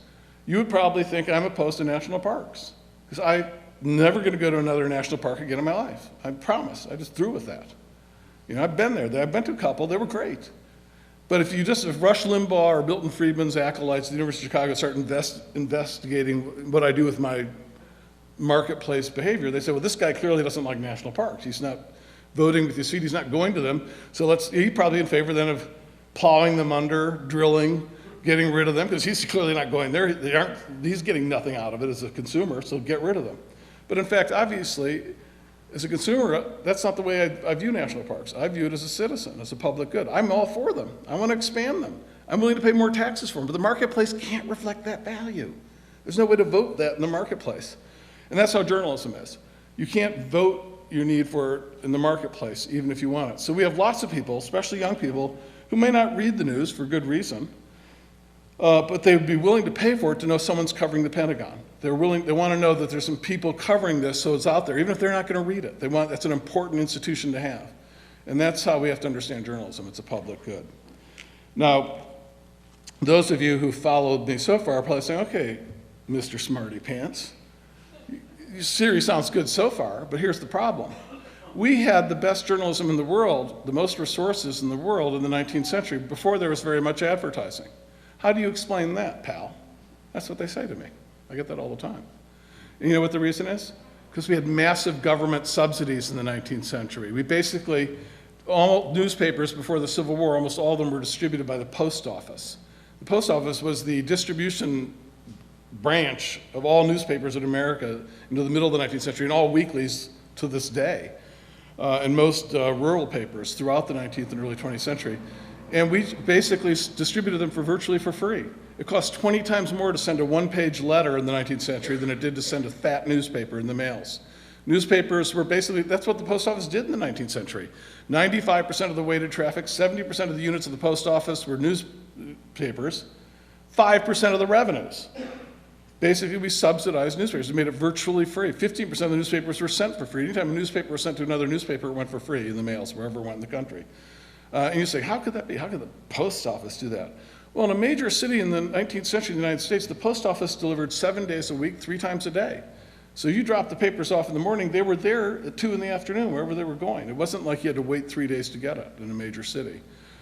You would probably think I'm opposed to national parks, because I'm never going to go to another national park again in my life. I promise. I just through with that. I've been there. I've been to a couple. They were great. But if Rush Limbaugh or Milton Friedman's acolytes at the University of Chicago start investigating what I do with my marketplace behavior, they say, well, this guy clearly doesn't like national parks. He's not voting with his feet. He's not going to them. So he's probably in favor then of plowing them under, drilling, getting rid of them, because he's clearly not going there. He's getting nothing out of it as a consumer, so get rid of them. But in fact, obviously, as a consumer, that's not the way I view national parks. I view it as a citizen, as a public good. I'm all for them. I want to expand them. I'm willing to pay more taxes for them, but the marketplace can't reflect that value. There's no way to vote that in the marketplace. And that's how journalism is. You can't vote your need for it in the marketplace, even if you want it. So we have lots of people, especially young people, who may not read the news for good reason, but they would be willing to pay for it to know someone's covering the Pentagon. They want to know that there's some people covering this, so it's out there, even if they're not going to read it. That's an important institution to have. And that's how we have to understand journalism. It's a public good. Now, those of you who followed me so far are probably saying, okay, Mr. Smarty Pants, your series sounds good so far, but here's the problem. We had the best journalism in the world, the most resources in the world in the 19th century before there was very much advertising. How do you explain that, pal? That's what they say to me. I get that all the time. And you know what the reason is? Because we had massive government subsidies in the 19th century. We basically, all newspapers before the Civil War, almost all of them were distributed by the post office. The post office was the distribution branch of all newspapers in America into the middle of the 19th century, and all weeklies to this day, and most rural papers throughout the 19th and early 20th century. And we basically distributed them virtually for free. It cost 20 times more to send a one-page letter in the 19th century than it did to send a fat newspaper in the mails. Newspapers were basically, that's what the post office did in the 19th century. 95% of the weighted traffic, 70% of the units of the post office were newspapers, 5% of the revenues. Basically, we subsidized newspapers. We made it virtually free. 15% of the newspapers were sent for free. Anytime a newspaper was sent to another newspaper, it went for free in the mails, wherever it went in the country. And you say, how could that be? How could the post office do that? Well, in a major city in the 19th century in the United States, the post office delivered 7 days a week, 3 times a day. So you dropped the papers off in the morning, they were there at 2 in the afternoon, wherever they were going. It wasn't like you had to wait 3 days to get it in a major city.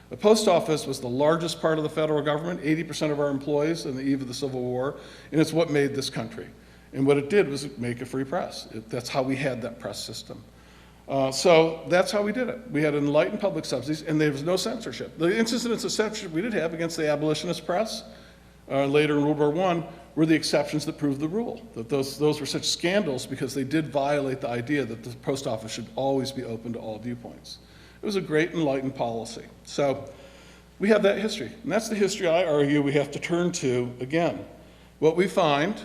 The post office was the largest part of the federal government, 80% of our employees on the eve of the Civil War, and it's what made this country. And what it did was make a free press. That's how we had that press system. So that's how we did it. We had enlightened public subsidies, and there was no censorship. The incidents of censorship we did have against the abolitionist press, later in World War I, were the exceptions that proved the rule. That those were such scandals because they did violate the idea that the post office should always be open to all viewpoints. It was a great enlightened policy. So we have that history. And that's the history I argue we have to turn to again. What we find,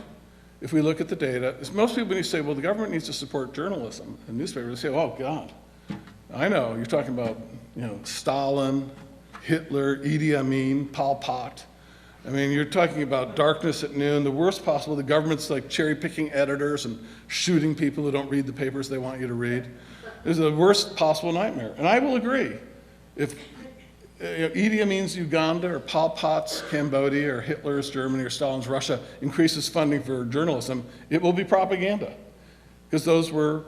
if we look at the data, is most people, when you say, well, the government needs to support journalism and newspapers, they say, oh, God, I know, you're talking about, Stalin, Hitler, Idi Amin, Pol Pot. I mean, you're talking about darkness at noon, the worst possible. The government's like cherry-picking editors and shooting people who don't read the papers they want you to read. It's the worst possible nightmare. And I will agree. If Idi Amin's Uganda or Pol Pot's Cambodia or Hitler's Germany or Stalin's Russia increases funding for journalism, it will be propaganda. Because those were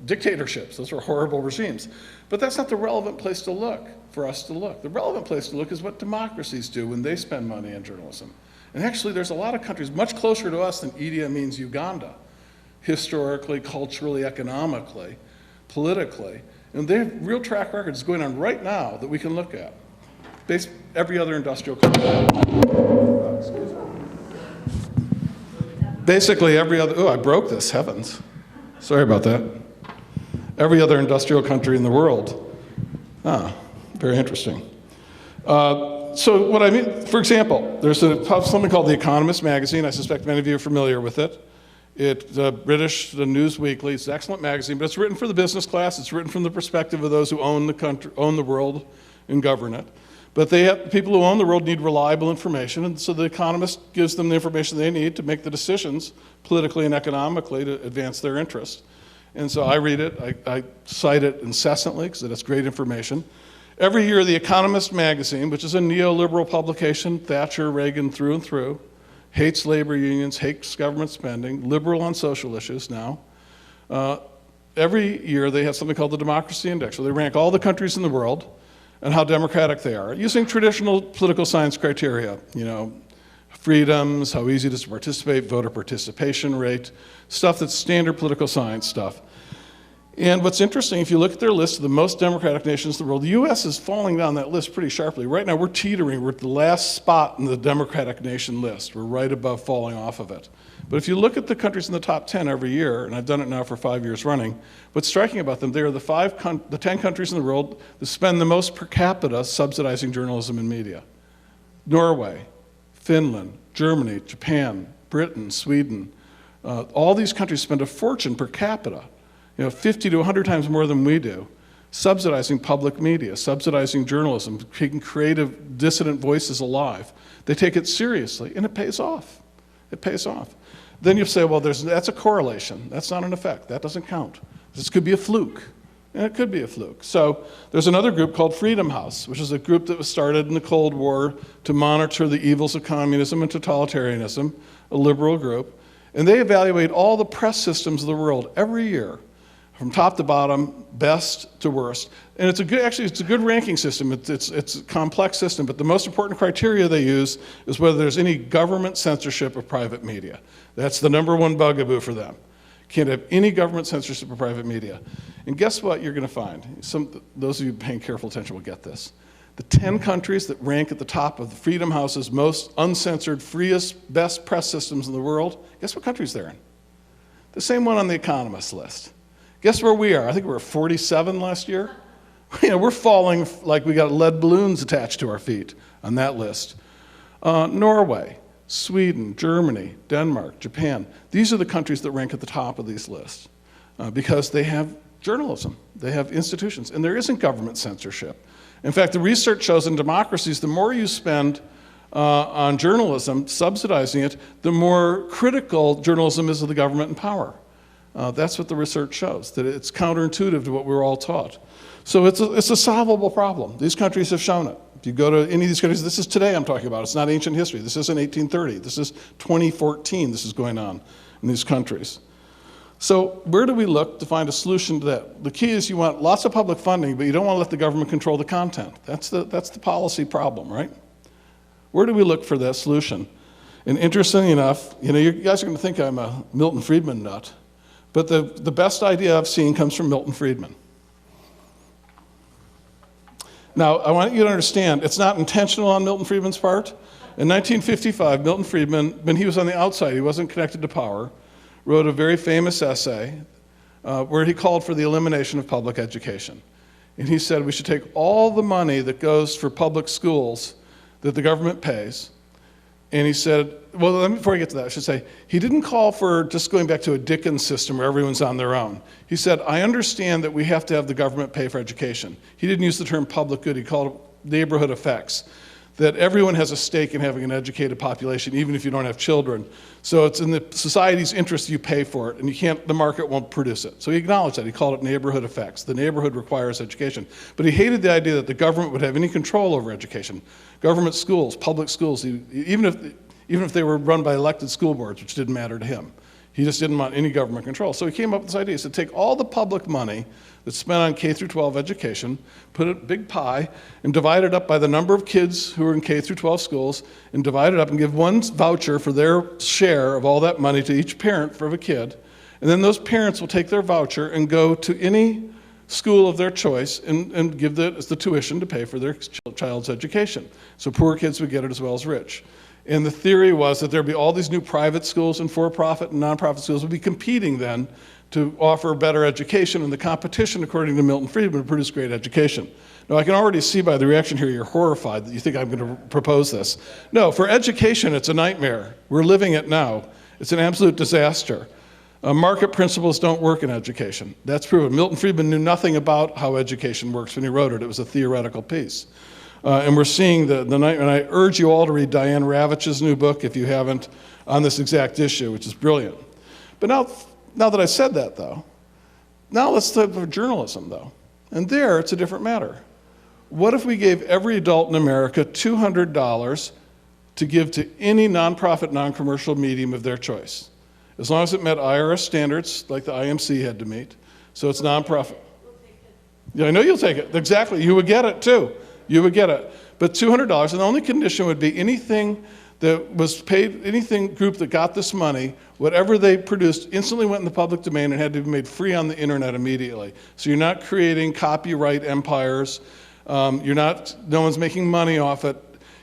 dictatorships. Those were horrible regimes. But that's not the relevant place to look, for us to look. The relevant place to look is what democracies do when they spend money on journalism. And actually, there's a lot of countries much closer to us than Idi Amin's Uganda, historically, culturally, economically, politically. And they have real track records going on right now that we can look at. Every other industrial country. Basically every other, I broke this, heavens. Sorry about that. Every other industrial country in the world. Very interesting. So what I mean, for example, there's something called The Economist magazine. I suspect many of you are familiar with it. It's British, the News Weekly. It's an excellent magazine, but it's written for the business class. It's written from the perspective of those who own the country, own the world, and govern it. But people who own the world need reliable information, and so The Economist gives them the information they need to make the decisions politically and economically to advance their interest. And so I read it. I cite it incessantly because it's great information. Every year, The Economist magazine, which is a neoliberal publication, Thatcher, Reagan through and through, hates labor unions, hates government spending, liberal on social issues now. Every year they have something called the Democracy Index, where they rank all the countries in the world and how democratic they are, using traditional political science criteria, freedoms, how easy it is to participate, voter participation rate, stuff that's standard political science stuff. And what's interesting, if you look at their list of the most democratic nations in the world, the US is falling down that list pretty sharply. Right now we're teetering, we're at the last spot in the democratic nation list. We're right above falling off of it. But if you look at the countries in the top 10 every year, and I've done it now for 5 years running, what's striking about them, they are the 10 countries in the world that spend the most per capita subsidizing journalism and media. Norway, Finland, Germany, Japan, Britain, Sweden, all these countries spend a fortune per capita. 50 to 100 times more than we do, subsidizing public media, subsidizing journalism, keeping creative dissident voices alive. They take it seriously, and it pays off. It pays off. Then you say, well, that's a correlation. That's not an effect. That doesn't count. This could be a fluke, and it could be a fluke. So there's another group called Freedom House, which is a group that was started in the Cold War to monitor the evils of communism and totalitarianism, a liberal group. And they evaluate all the press systems of the world every year, from top to bottom, best to worst. And it's a good, actually, it's a good ranking system. It's a complex system, but the most important criteria they use is whether there's any government censorship of private media. That's the #1 bugaboo for them. Can't have any government censorship of private media. And guess what you're going to find? Those of you paying careful attention will get this. The 10 countries that rank at the top of the Freedom House's most uncensored, freest, best press systems in the world, guess what countries they're in? The same one on the Economist list. Guess where we are? I think we were 47 last year. We're falling like we got lead balloons attached to our feet on that list. Norway, Sweden, Germany, Denmark, Japan. These are the countries that rank at the top of these lists because they have journalism, they have institutions, and there isn't government censorship. In fact, the research shows in democracies, the more you spend on journalism, subsidizing it, the more critical journalism is of the government in power. That's what the research shows, that it's counterintuitive to what we were all taught. So it's a solvable problem. These countries have shown it. If you go to any of these countries, this is today I'm talking about. It's not ancient history. This isn't 1830. This is 2014 this is going on in these countries. So where do we look to find a solution to that? The key is you want lots of public funding, but you don't want to let the government control the content. That's the policy problem, right? Where do we look for that solution? And interestingly enough, you guys are going to think I'm a Milton Friedman nut, but the best idea I've seen comes from Milton Friedman. Now, I want you to understand, it's not intentional on Milton Friedman's part. In 1955, Milton Friedman, when he was on the outside, he wasn't connected to power, wrote a very famous essay where he called for the elimination of public education. And he said we should take all the money that goes for public schools that the government pays, and he said, well, before I get to that, I should say, he didn't call for just going back to a Dickens system where everyone's on their own. He said, I understand that we have to have the government pay for education. He didn't use the term public good, he called it neighborhood effects, that everyone has a stake in having an educated population, even if you don't have children. So it's in the society's interest you pay for it, and the market won't produce it. So he acknowledged that, he called it neighborhood effects. The neighborhood requires education. But he hated the idea that the government would have any control over education. Government schools, public schools, even if they were run by elected school boards, which didn't matter to him. He just didn't want any government control. So he came up with this idea. He said, take all the public money that's spent on K through 12 education, put it in a big pie, and divide it up by the number of kids who are in K through 12 schools, and divide it up and give one voucher for their share of all that money to each parent for a kid. And then those parents will take their voucher and go to any school of their choice and give that as the tuition to pay for their child's education. So poor kids would get it as well as rich. And the theory was that there'd be all these new private schools and for-profit and nonprofit schools would be competing then to offer better education, and the competition, according to Milton Friedman, would produce great education. Now, I can already see by the reaction here you're horrified that you think I'm going to propose this. No, for education, it's a nightmare. We're living it now. It's an absolute disaster. Market principles don't work in education. That's proven. Milton Friedman knew nothing about how education works when he wrote it. It was a theoretical piece. And we're seeing the night, and I urge you all to read Diane Ravitch's new book, if you haven't, on this exact issue, which is brilliant. But now that I said that, though, now let's talk about journalism, though. And there, it's a different matter. What if we gave every adult in America $200 to give to any nonprofit, non-commercial medium of their choice? As long as it met IRS standards, like the IMC had to meet. So it's nonprofit. We'll take it. Yeah, I know you'll take it. Exactly. You would get it, too. You would get it. But $200, and the only condition would be anything that was paid, anything group that got this money, whatever they produced instantly went in the public domain and had to be made free on the internet immediately. So you're not creating copyright empires. No one's making money off it.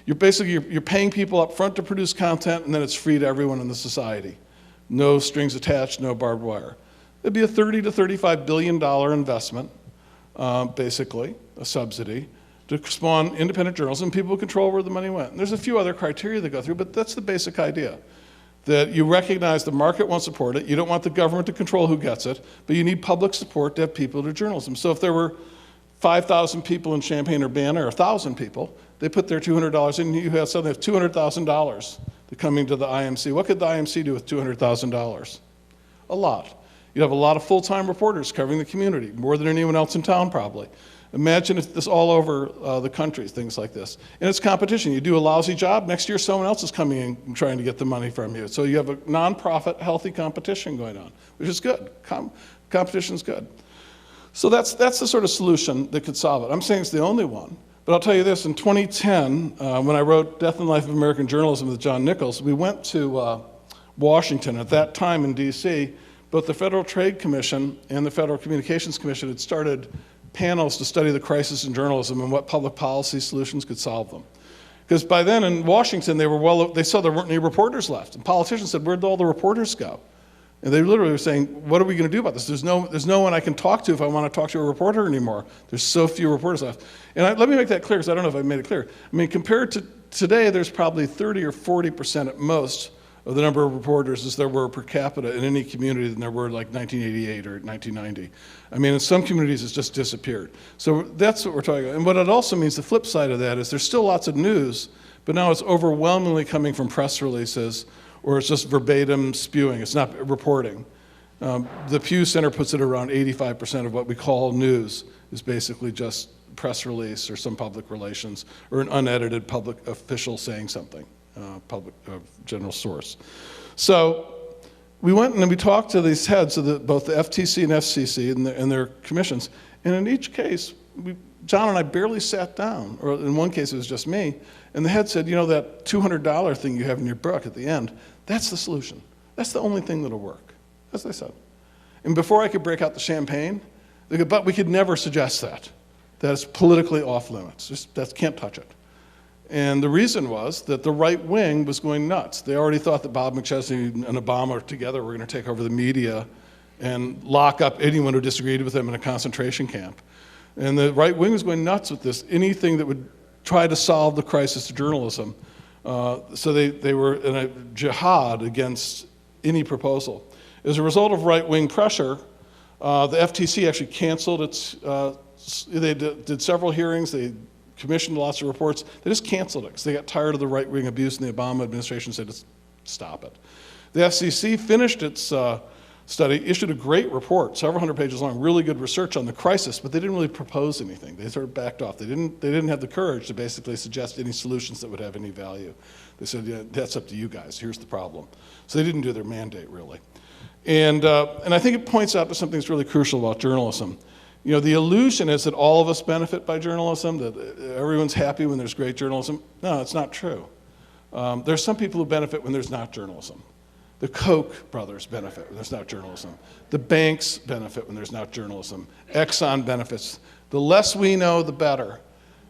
You're paying people up front to produce content, and then it's free to everyone in the society. No strings attached, no barbed wire. It'd be a $30 to $35 billion investment, basically, a subsidy, to spawn independent journalism. People control where the money went. And there's a few other criteria that go through, but that's the basic idea. That you recognize the market won't support it, you don't want the government to control who gets it, but you need public support to have people do journalism. So if there were 5,000 people in Champaign-Urbana, or 1,000 people, they put their $200 in, and you suddenly have $200,000 coming to the IMC. What could the IMC do with $200,000? A lot. You'd have a lot of full-time reporters covering the community, more than anyone else in town probably. Imagine if this all over the country, things like this. And it's competition. You do a lousy job, next year someone else is coming in and trying to get the money from you. So you have a nonprofit, healthy competition going on, which is good. Competition's good. So that's the sort of solution that could solve it. I'm saying it's the only one, but I'll tell you this, in 2010, when I wrote Death and Life of American Journalism with John Nichols, we went to Washington. At that time in DC, both the Federal Trade Commission and the Federal Communications Commission had started panels to study the crisis in journalism and what public policy solutions could solve them. Because by then in Washington, they saw there weren't any reporters left. And politicians said, where'd all the reporters go? And they literally were saying, what are we going to do about this? There's no one I can talk to if I want to talk to a reporter anymore. There's so few reporters left. And let me make that clear, because I don't know if I made it clear. I mean, compared to today, there's probably 30 or 40% at most of the number of reporters as there were per capita in any community than there were like 1988 or 1990. I mean, in some communities, it's just disappeared. So that's what we're talking about. And what it also means, the flip side of that is there's still lots of news, but now it's overwhelmingly coming from press releases, or it's just verbatim spewing. It's not reporting. The Pew Center puts it around 85% of what we call news is basically just press release or some public relations or an unedited public official saying something, public general source. So we went and we talked to these heads of both the FTC and FCC and their commissions, and in each case, John and I barely sat down, or in one case it was just me, and the head said, you know, that $200 thing you have in your book at the end, that's the solution. That's the only thing that'll work. That's what they said. And before I could break out the champagne, they said, but we could never suggest that. That's politically off limits. That can't touch it. And the reason was that the right wing was going nuts. They already thought that Bob McChesney and Obama together were going to take over the media and lock up anyone who disagreed with them in a concentration camp. And the right wing was going nuts with this, anything that would try to solve the crisis of journalism. So they were in a jihad against any proposal. As a result of right-wing pressure, the FTC actually canceled its, they did several hearings, they commissioned lots of reports, they just canceled it because they got tired of the right-wing abuse, and the Obama administration said, just stop it. The FCC finished its study, issued a great report, several hundred pages long, really good research on the crisis, but they didn't really propose anything. They sort of backed off. They didn't have the courage to basically suggest any solutions that would have any value. They said, yeah, that's up to you guys, here's the problem. So they didn't do their mandate, really. And I think it points out to something that's really crucial about journalism. You know, the illusion is that all of us benefit by journalism, that everyone's happy when there's great journalism. No, it's not true. There's some people who benefit when there's not journalism. The Koch brothers benefit when there's not journalism. The banks benefit when there's not journalism. Exxon benefits. The less we know, the better.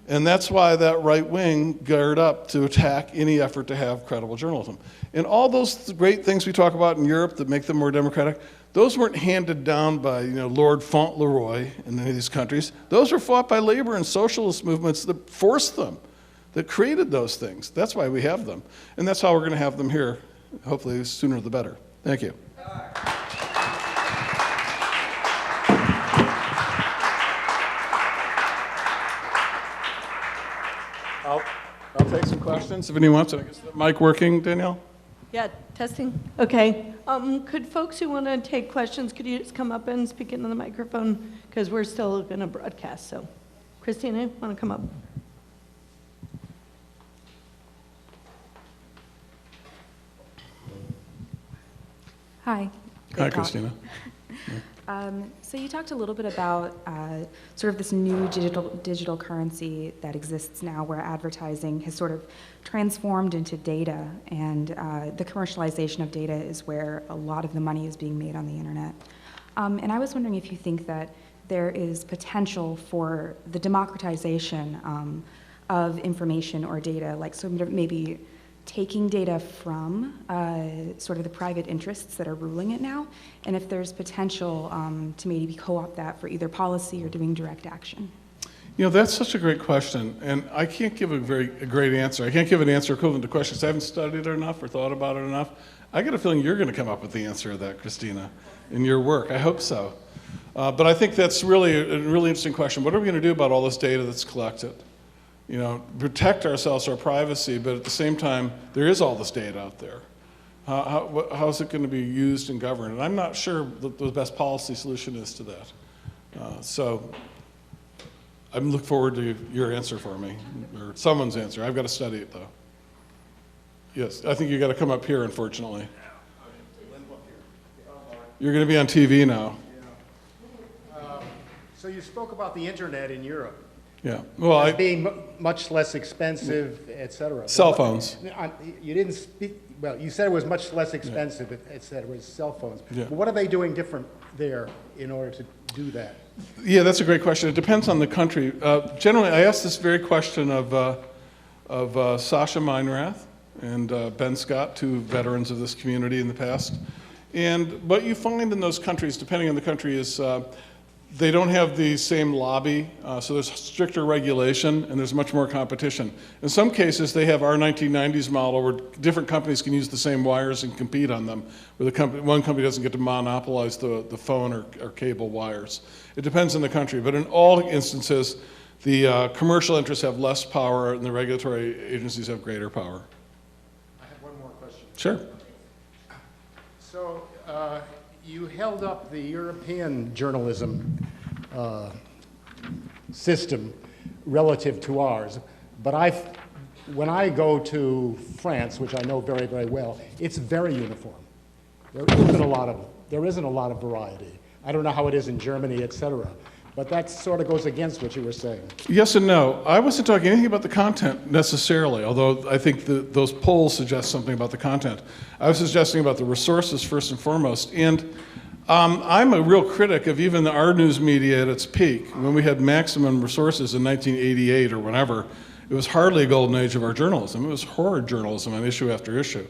And that's why that right wing geared up to attack any effort to have credible journalism. And all those great things we talk about in Europe that make them more democratic, those weren't handed down by Lord Fauntleroy in any of these countries. Those were fought by labor and socialist movements that forced them, that created those things. That's why we have them. And that's how we're going to have them here. Hopefully sooner the better. Thank you. I'll take some questions if anyone wants it. Is the mic working, Danielle? Yeah, testing. Okay. Could folks who want to take questions, could you just come up and speak into the microphone? Because we're still going to broadcast. So, Christina, want to come up? Hi. Hi, Christina. So you talked a little bit about sort of this new digital currency that exists now, where advertising has sort of transformed into data, and the commercialization of data is where a lot of the money is being made on the internet. And I was wondering if you think that there is potential for the democratization of information or data, like sort of maybe taking data from sort of the private interests that are ruling it now, and if there's potential to maybe co-opt that for either policy or doing direct action. That's such a great question, and I can't give a great answer. I can't give an answer equivalent to questions. I haven't studied it enough or thought about it enough. I get a feeling you're going to come up with the answer to that, Christina, in your work. I hope so. But I think that's really a really interesting question. What are we going to do about all this data that's collected? Protect ourselves, our privacy, but at the same time, there is all this data out there. How is it going to be used and governed? And I'm not sure what the best policy solution is to that. So I'm looking forward to your answer for me, or someone's answer. I've got to study it, though. Yes, I think you got to come up here, unfortunately. You're going to be on TV now. So you spoke about the internet in Europe Yeah. Well, as being much less expensive, et cetera. cell phones. You didn't speak, well, you said it was much less expensive, it said it was cell phones. Yeah. But what are they doing different there in order to do that? Yeah, that's a great question. It depends on the country. Generally, I asked this very question of Sasha Meinrath and Ben Scott, two veterans of this community in the past. And what you find in those countries, depending on the country, is they don't have the same lobby, so there's stricter regulation and there's much more competition. In some cases, they have our 1990s model where different companies can use the same wires and compete on them, where one company doesn't get to monopolize the phone or cable wires. It depends on the country, but in all instances, the commercial interests have less power and the regulatory agencies have greater power. I have one more question. Sure. So you held up the European journalism system relative to ours, but when I go to France, which I know very, very well, it's very uniform. There isn't a lot of variety. I don't know how it is in Germany, et cetera, but that sort of goes against what you were saying. Yes and no. I wasn't talking anything about the content necessarily, although I think those polls suggest something about the content. I was suggesting about the resources first and foremost. And I'm a real critic of even our news media at its peak. When we had maximum resources in 1988 or whenever, it was hardly a golden age of our journalism. It was horrid journalism on issue after issue.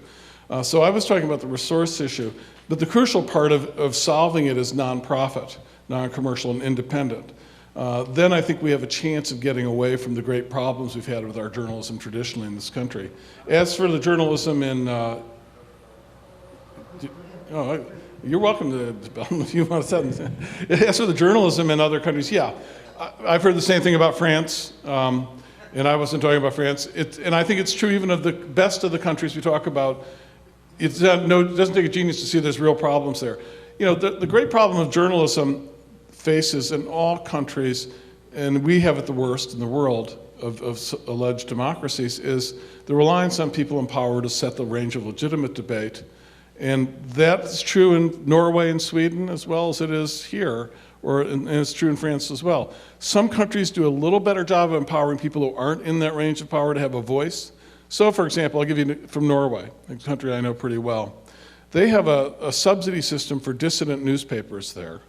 So I was talking about the resource issue. But the crucial part of solving it is nonprofit, non-commercial, and independent. Then I think we have a chance of getting away from the great problems we've had with our journalism traditionally in this country. As for the journalism in, you're welcome to, if you want to say. As for the journalism in other countries, yeah. I've heard the same thing about France, and I wasn't talking about France. And I think it's true even of the best of the countries we talk about. It doesn't take a genius to see there's real problems there. You know, the great problem of journalism faces in all countries, and we have it the worst in the world of alleged democracies, is the reliance on people in power to set the range of legitimate debate. And that's true in Norway and Sweden as well as it is here, and it's true in France as well. Some countries do a little better job of empowering people who aren't in that range of power to have a voice. So, for example, I'll give you from Norway, a country I know pretty well. They have a subsidy system for dissident newspapers there.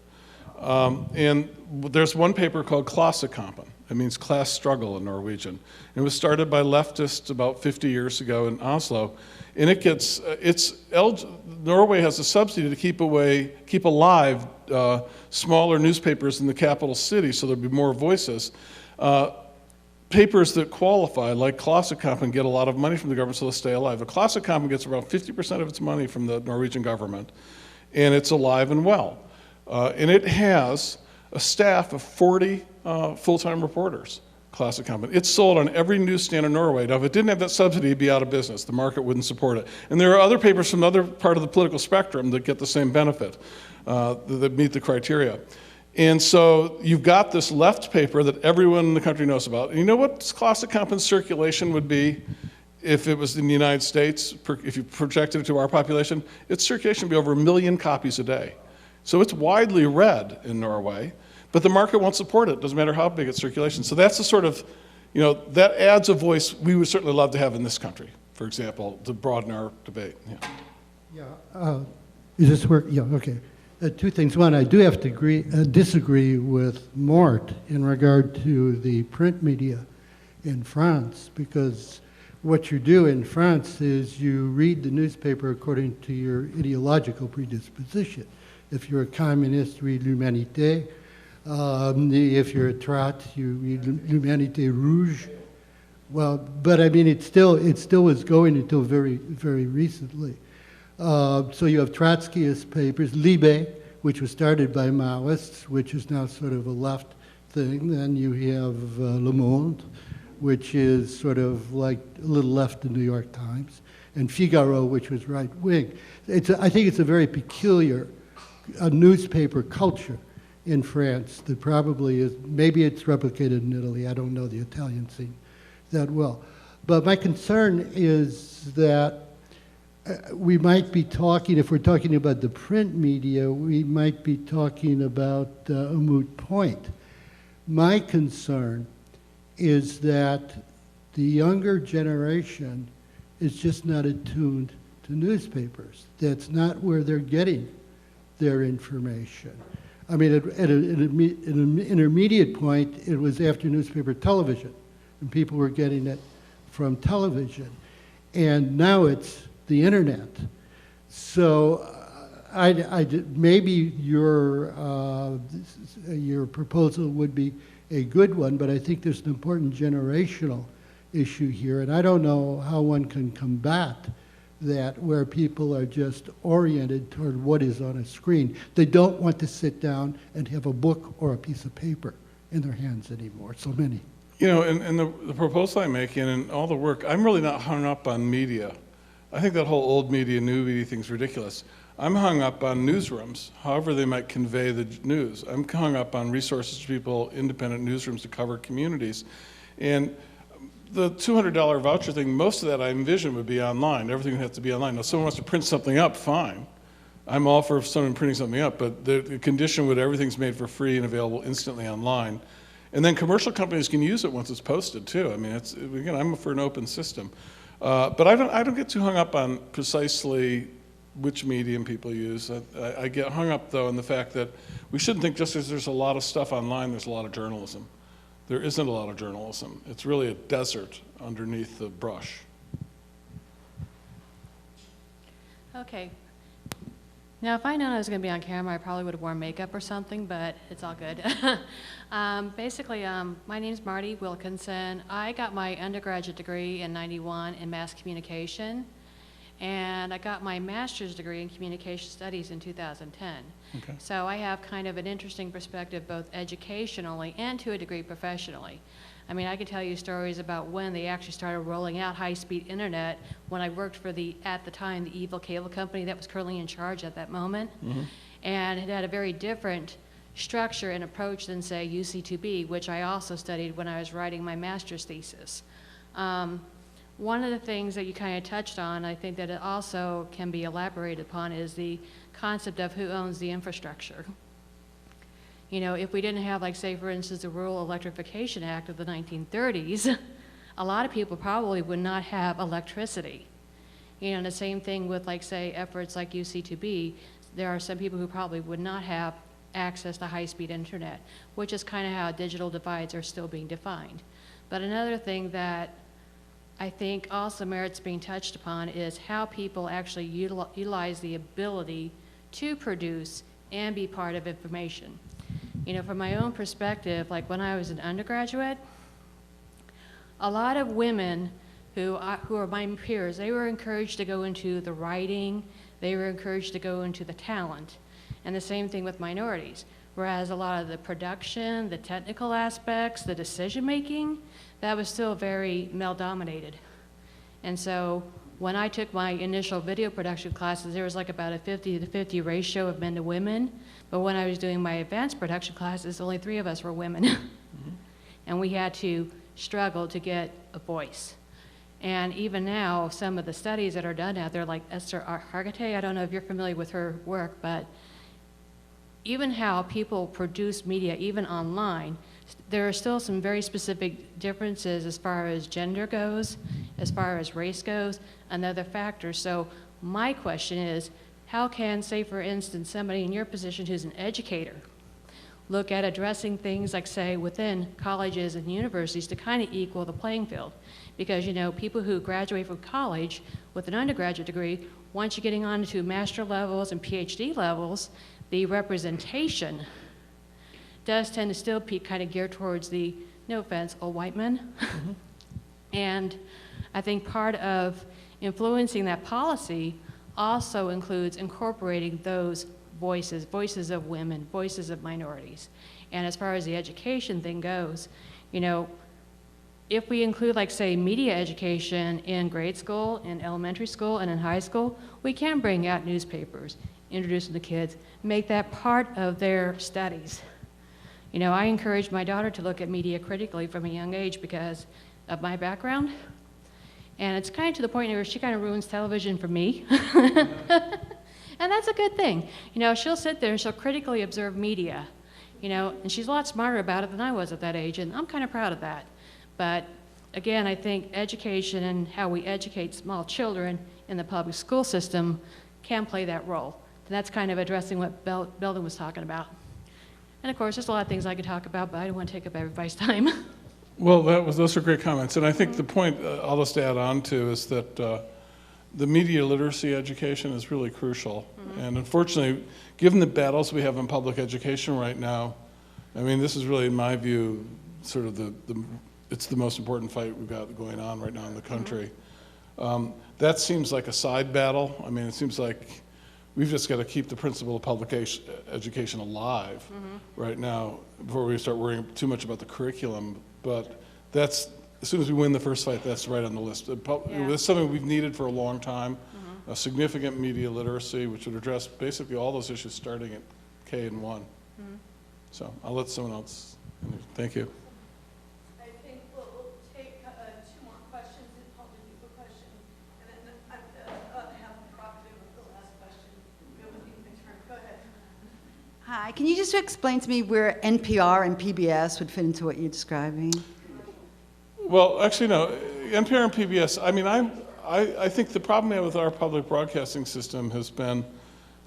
And there's one paper called Klassekampen. It means class struggle in Norwegian. It was started by leftists about 50 years ago in Oslo. And Norway has a subsidy to keep alive smaller newspapers in the capital city so there'll be more voices. Papers that qualify, like Klassekampen, get a lot of money from the government, so they'll stay alive. But Klassekampen gets around 50% of its money from the Norwegian government, and it's alive and well. And it has a staff of 40 full-time reporters, Klassekampen. It's sold on every newsstand in Norway. Now, if it didn't have that subsidy, it'd be out of business. The market wouldn't support it. And there are other papers from the other part of the political spectrum that get the same benefit, that meet the criteria. And so you've got this left paper that everyone in the country knows about. And you know what Klassekampen's circulation would be if it was in the United States, if you projected it to our population? Its circulation would be over 1 million copies a day. So it's widely read in Norway, but the market won't support it. Doesn't matter how big its circulation. So that's the sort of, that adds a voice we would certainly love to have in this country, for example, to broaden our debate. Yeah. Is this work? Yeah, okay. Two things. One, I do have to disagree with Mort in regard to the print media in France, because what you do in France is you read the newspaper according to your ideological predisposition. If you're a communist, read L'Humanité. If you're a Trot, you read L'Humanité Rouge. Well, but I mean, it still was going until very, very recently. So you have Trotskyist papers, Libé, which was started by Maoists, which is now sort of a left thing. Then you have Le Monde, which is sort of like a little left the New York Times, and Figaro, which was right wing. I think it's a very peculiar newspaper culture in France that probably is, maybe it's replicated in Italy. I don't know the Italian scene that well. But my concern is that we might be talking, if we're talking about the print media, we might be talking about a moot point My concern is that the younger generation is just not attuned to newspapers. That's not where they're getting their information. I mean, at an intermediate point, it was after newspaper television, and people were getting it from television. And now it's the internet. So maybe your proposal would be a good one, but I think there's an important generational issue here, and I don't know how one can combat that where people are just oriented toward what is on a screen. They don't want to sit down and have a book or a piece of paper in their hands anymore, so many. You know, and the proposal I'm making and all the work, I'm really not hung up on media. I think that whole old media, new media thing's ridiculous. I'm hung up on newsrooms, however they might convey the news. I'm hung up on resources to people, independent newsrooms to cover communities. And the $200 voucher thing, most of that I envision would be online. Everything would have to be online. Now, if someone wants to print something up, fine. I'm all for someone printing something up, but the condition would everything's made for free and available instantly online. And then commercial companies can use it once it's posted too. I mean, again, I'm for an open system. But I don't get too hung up on precisely which medium people use. I get hung up, though, in the fact that we shouldn't think just as there's a lot of stuff online, there's a lot of journalism. There isn't a lot of journalism. It's really a desert underneath the brush. Okay. Now, if I'd known I was going to be on camera, I probably would have worn makeup or something, but it's all good. Basically, my name's Marty Wilkinson. I got my undergraduate degree in '91 in mass communication, and I got my master's degree in communication studies in 2010. Okay. So I have kind of an interesting perspective, both educationally and to a degree professionally. I mean, I could tell you stories about when they actually started rolling out high-speed internet when I worked for at the time, the evil cable company that was currently in charge at that moment. Mm-hmm. And it had a very different structure and approach than, say, UC2B, which I also studied when I was writing my master's thesis. One of the things that you kind of touched on, I think that it also can be elaborated upon, is the concept of who owns the infrastructure. You know, if we didn't have, like, say, for instance, the Rural Electrification Act of the 1930s, a lot of people probably would not have electricity. You know, and the same thing with, like, say, efforts like UC2B, there are some people who probably would not have access to high-speed internet, which is kind of how digital divides are still being defined. But another thing that I think also merits being touched upon is how people actually utilize the ability to produce and be part of information. You know, from my own perspective, like when I was an undergraduate, a lot of women who are my peers, they were encouraged to go into the writing, they were encouraged to go into the talent, and the same thing with minorities. Whereas a lot of the production, the technical aspects, the decision-making, that was still very male-dominated. And so when I took my initial video production classes, there was like about a 50-50 ratio of men to women. But when I was doing my advanced production classes, only 3 of us were women. Mm-hmm. And we had to struggle to get a voice. And even now, some of the studies that are done out there, like Esther Hargitay, I don't know if you're familiar with her work, but even how people produce media, even online, there are still some very specific differences as far as gender goes, as far as race goes, and other factors. So my question is, how can, say, for instance, somebody in your position who's an educator look at addressing things like, say, within colleges and universities to kind of equal the playing field? Because, you know, people who graduate from college with an undergraduate degree, once you're getting on to master levels and PhD levels, the representation does tend to still be kind of geared towards the, no offense, all white men. Mm-hmm. And I think part of influencing that policy also includes incorporating those voices, voices of women, voices of minorities. And as far as the education thing goes, you know, if we include, like, say, media education in grade school, in elementary school, and in high school, we can bring out newspapers, introduce them to kids, make that part of their studies. You know, I encourage my daughter to look at media critically from a young age because of my background. And it's kind of to the point where she kind of ruins television for me. And that's a good thing. You know, she'll sit there and she'll critically observe media. you know, and she's a lot smarter about it than I was at that age, and I'm kind of proud of that. But again, I think education and how we educate small children in the public school system can play that role. And that's kind of addressing what Belden was talking about. And of course, there's a lot of things I could talk about, but I don't want to take up everybody's time. Well, those are great comments. And I think the point I'll just add on to is that the media literacy education is really crucial. And unfortunately, given the battles we have in public education right now, I mean, this is really, in my view, sort of it's the most important fight we've got going on right now in the country. That seems like a side battle. I mean, it seems like we've just got to keep the principle of public education alive right now before we start worrying too much about the curriculum. But that's, as soon as we win the first fight, that's right on the list. It's something we've needed for a long time, a significant media literacy, which would address basically all those issues starting at K and 1. So I'll let someone else. Thank you. I think we'll take 2 more questions, and probably do a question, and then have the property with the last question. Go ahead. Hi, can you just explain to me where NPR and PBS would fit into what you're describing? Well, actually, no. NPR and PBS, I mean, I think the problem we have with our public broadcasting system has been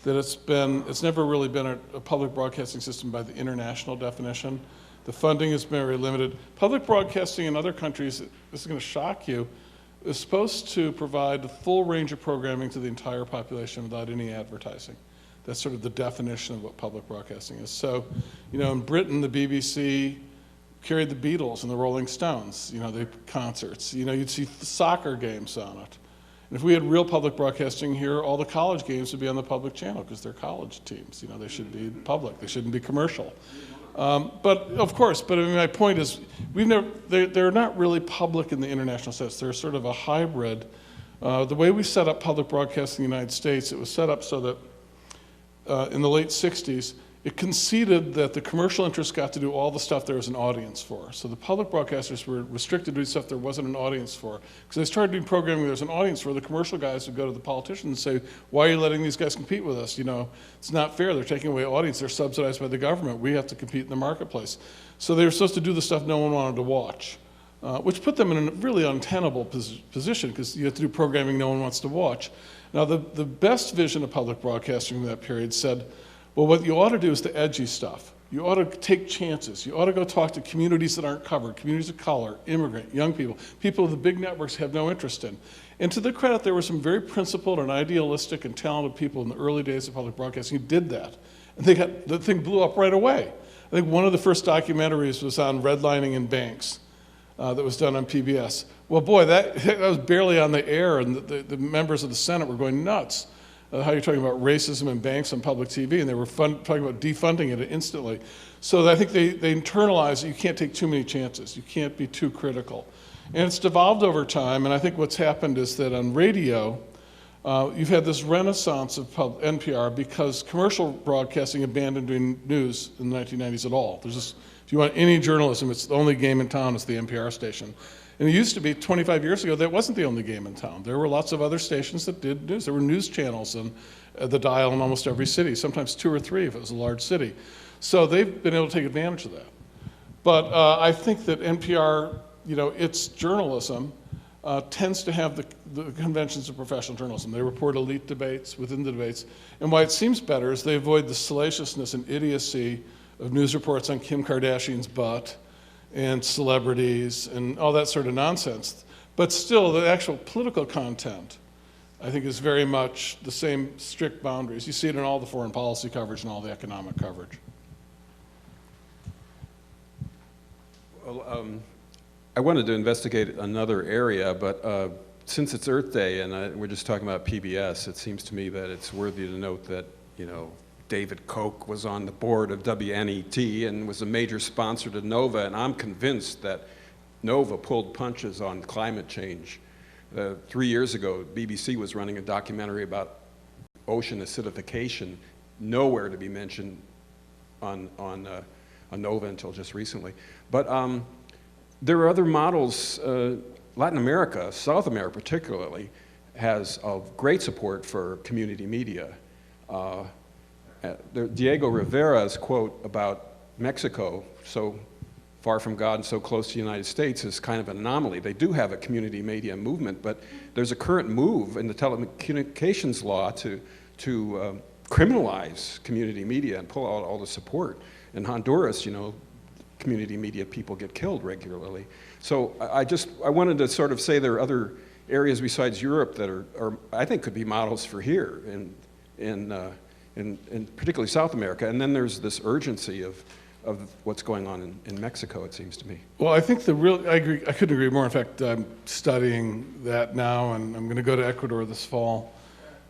that it's never really been a public broadcasting system by the international definition. The funding has been very limited. Public broadcasting in other countries, this is going to shock you, is supposed to provide the full range of programming to the entire population without any advertising. That's sort of the definition of what public broadcasting is. So, you know, in Britain, the BBC carried the Beatles and the Rolling Stones, you know, the concerts. You know, you'd see soccer games on it. And if we had real public broadcasting here, all the college games would be on the public channel because they're college teams. You know, they should be public. They shouldn't be commercial. But of course, I mean, my point is, they're not really public in the international sense. They're sort of a hybrid. The way we set up public broadcasting in the United States, it was set up so that in the late 60s, it conceded that the commercial interests got to do all the stuff there was an audience for. So the public broadcasters were restricted to do stuff there wasn't an audience for. Because they started doing programming there's an audience for, the commercial guys would go to the politicians and say, why are you letting these guys compete with us? You know, it's not fair. They're taking away audience. They're subsidized by the government. We have to compete in the marketplace. So they were supposed to do the stuff no one wanted to watch, which put them in a really untenable position because you have to do programming no one wants to watch. Now, the best vision of public broadcasting in that period said, well, what you ought to do is the edgy stuff. You ought to take chances. You ought to go talk to communities that aren't covered, communities of color, immigrant, young people the big networks have no interest in. And to their credit, there were some very principled and idealistic and talented people in the early days of public broadcasting who did that. And the thing blew up right away. I think one of the first documentaries was on redlining in banks that was done on PBS. Well, boy, that was barely on the air, and the members of the Senate were going nuts. How you're talking about racism in banks on public TV, and they were talking about defunding it instantly. So I think they internalized that you can't take too many chances. You can't be too critical. And it's devolved over time, and I think what's happened is that on radio, you've had this renaissance of NPR because commercial broadcasting abandoned doing news in the 1990s at all. There's just, if you want any journalism, it's the only game in town is the NPR station. And it used to be 25 years ago, that wasn't the only game in town. There were lots of other stations that did news. There were news channels in the dial in almost every city, sometimes 2 or 3 if it was a large city. So they've been able to take advantage of that. But I think that NPR, you know, its journalism tends to have the conventions of professional journalism. They report elite debates within the debates. And why it seems better is they avoid the salaciousness and idiocy of news reports on Kim Kardashian's butt and celebrities and all that sort of nonsense. But still, the actual political content, I think, is very much the same strict boundaries. You see it in all the foreign policy coverage and all the economic coverage. Well, I wanted to investigate another area, but since it's Earth Day and we're just talking about PBS, it seems to me that it's worthy to note that, you know, David Koch was on the board of WNET and was a major sponsor to NOVA, and I'm convinced that NOVA pulled punches on climate change. 3 years ago, BBC was running a documentary about ocean acidification, nowhere to be mentioned on NOVA until just recently. But there are other models. Latin America, South America particularly, has great support for community media. Diego Rivera's quote about Mexico, so far from God and so close to the United States, is kind of an anomaly. They do have a community media movement, but there's a current move in the telecommunications law to criminalize community media and pull out all the support. In Honduras, you know, community media people get killed regularly. So I wanted to sort of say there are other areas besides Europe that are I think could be models for here, in particularly South America. And then there's this urgency of what's going on in Mexico, it seems to me. Well, I think I agree. I couldn't agree more. In fact, I'm studying that now, and I'm going to go to Ecuador this fall.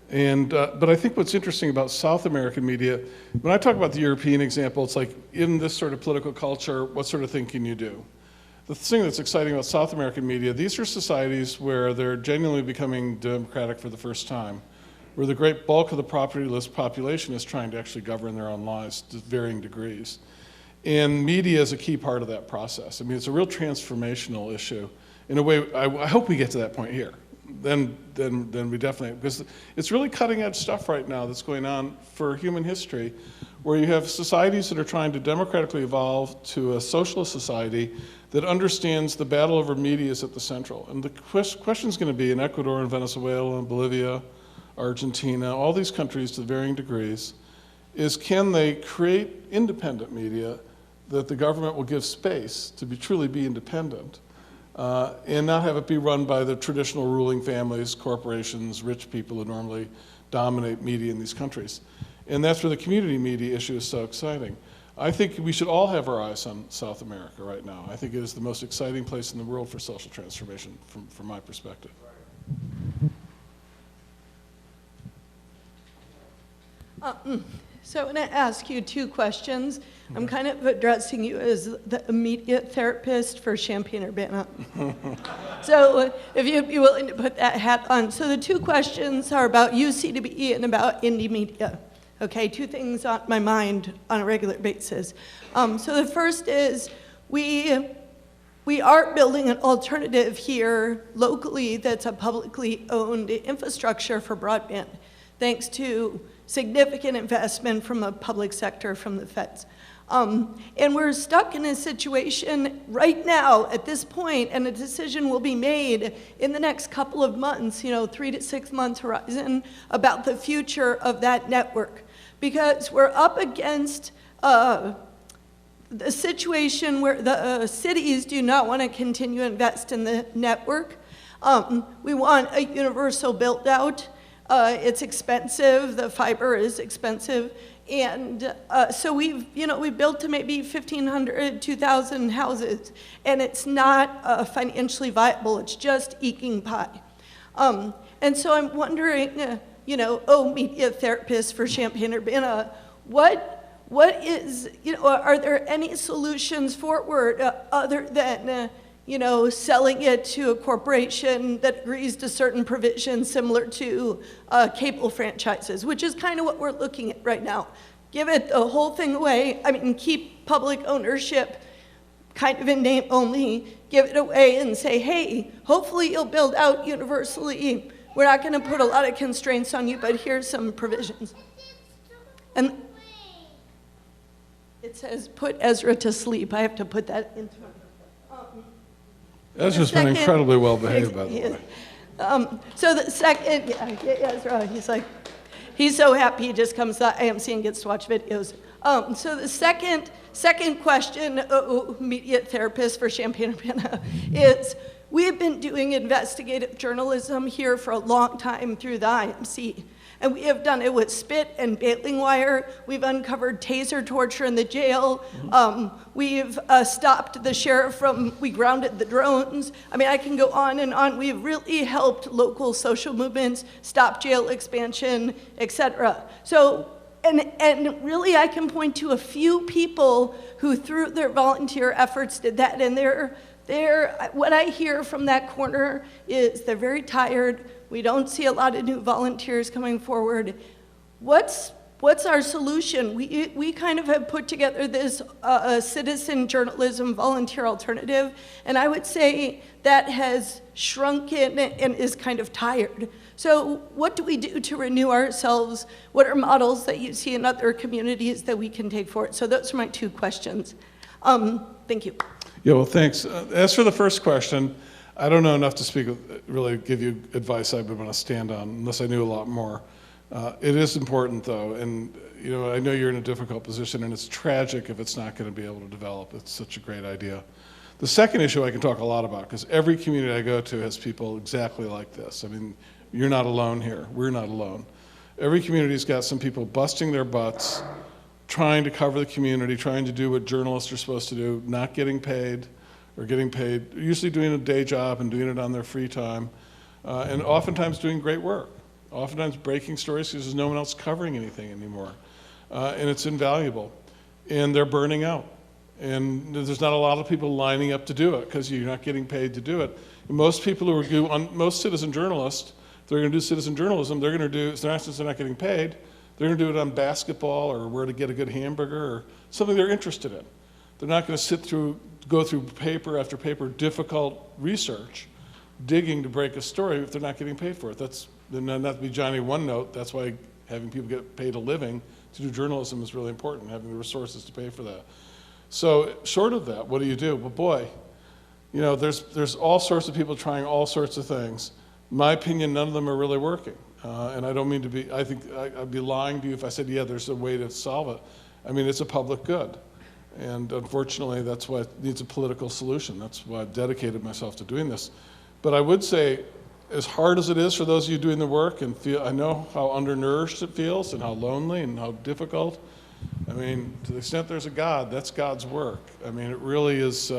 And but I think what's interesting about South American media, when I talk about the European example, it's like in this sort of political culture, what sort of thing can you do? The thing that's exciting about South American media, these are societies where they're genuinely becoming democratic for the first time, where the great bulk of the propertyless population is trying to actually govern their own lives to varying degrees. And media is a key part of that process. I mean, it's a real transformational issue. In a way, I hope we get to that point here. Then we definitely, because it's really cutting edge stuff right now that's going on for human history, where you have societies that are trying to democratically evolve to a socialist society that understands the battle over media is at the central. And the question is going to be in Ecuador and Venezuela and Bolivia, Argentina, all these countries to varying degrees, is can they create independent media that the government will give space to truly be independent, and not have it be run by the traditional ruling families, corporations, rich people who normally dominate media in these countries. And that's where the community media issue is so exciting. I think we should all have our eyes on South America right now. I think it is the most exciting place in the world for social transformation from my perspective. So I'm going to ask you two questions. I'm kind of addressing you as the immediate therapist for Champaign-Urbana. So if you'd be willing to put that hat on. So the two questions are about UCWE and about indie media. Okay, two things on my mind on a regular basis. So the first is we are building an alternative here locally that's a publicly owned infrastructure for broadband, thanks to significant investment from the public sector, from the feds. And we're stuck in a situation right now at this point, and a decision will be made in the next couple of months, 3 to 6 months horizon, about the future of that network. Because we're up against the situation where the cities do not want to continue to invest in the network. We want a universal build out. It's expensive, the fiber is expensive, and so we've built to maybe 1,500, 2,000 houses, and it's not financially viable, it's just eking pie. And so I'm wondering, media therapist for Champaign-Urbana, what is, are there any solutions forward other than, selling it to a corporation that agrees to certain provisions similar to cable franchises, which is kind of what we're looking at right now. Give it the whole thing away. I mean, keep public ownership kind of in name only, give it away and say, hey, hopefully you'll build out universally. We're not going to put a lot of constraints on you, but here's some provisions. And it says, put Ezra to sleep. I have to put that into Ezra's been incredibly well behaved, by the way. So the second, Ezra, he's so happy he just comes to AMC and gets to watch videos. So the second question, immediate therapist for Champaign-Urbana, is we've been doing investigative journalism here for a long time through the IMC. And we have done it with spit and baling wire. We've uncovered taser torture in the jail. We've stopped the sheriff we grounded the drones. I mean, I can go on and on. We've really helped local social movements stop jail expansion, et cetera. So, and really I can point to a few people who through their volunteer efforts did that. And what I hear from that corner is they're very tired. We don't see a lot of new volunteers coming forward. What's our solution? We kind of have put together this citizen journalism volunteer alternative, and I would say that has shrunken and is kind of tired. So what do we do to renew ourselves? What are models that you see in other communities that we can take forward? So those are my two questions. Thank you. Yeah, well, thanks. As for the first question, I don't know enough to speak, really give you advice I would want to stand on, unless I knew a lot more. It is important, though, and I know you're in a difficult position, and it's tragic if it's not going to be able to develop. It's such a great idea. The second issue I can talk a lot about, because every community I go to has people exactly like this. I mean, you're not alone here. We're not alone. Every community's got some people busting their butts, trying to cover the community, trying to do what journalists are supposed to do, not getting paid, or getting paid, usually doing a day job and doing it on their free time, and oftentimes doing great work. Oftentimes breaking stories because there's no one else covering anything anymore. And it's invaluable. And they're burning out. And there's not a lot of people lining up to do it because you're not getting paid to do it. And most people who are most citizen journalists, if they're going to do citizen journalism, they're going to do, since they're not getting paid, they're going to do it on basketball or where to get a good hamburger or something they're interested in. They're not going to go through paper after paper, difficult research, digging to break a story if they're not getting paid for it. That's not to be Johnny One Note. That's why having people get paid a living to do journalism is really important, having the resources to pay for that. So short of that, what do you do? Well, boy, there's all sorts of people trying all sorts of things. In my opinion, none of them are really working. And I don't mean to be, I think I'd be lying to you if I said, yeah, there's a way to solve it. I mean, it's a public good. And unfortunately, that's why it needs a political solution. That's why I've dedicated myself to doing this. But I would say, as hard as it is for those of you doing the work, and I know how undernourished it feels and how lonely and how difficult. I mean, to the extent there's a God, that's God's work. I mean, it really is,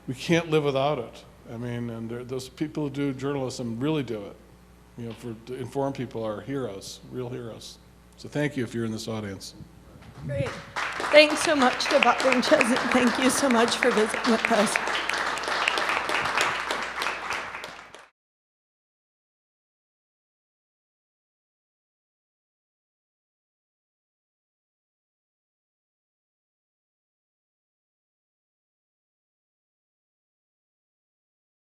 we can't live without it. I mean, and those people who do journalism really do it. To inform people are heroes, real heroes. So thank you if you're in this audience. Great. Thanks so much to Bob and Chesney. Thank you so much for visiting with us.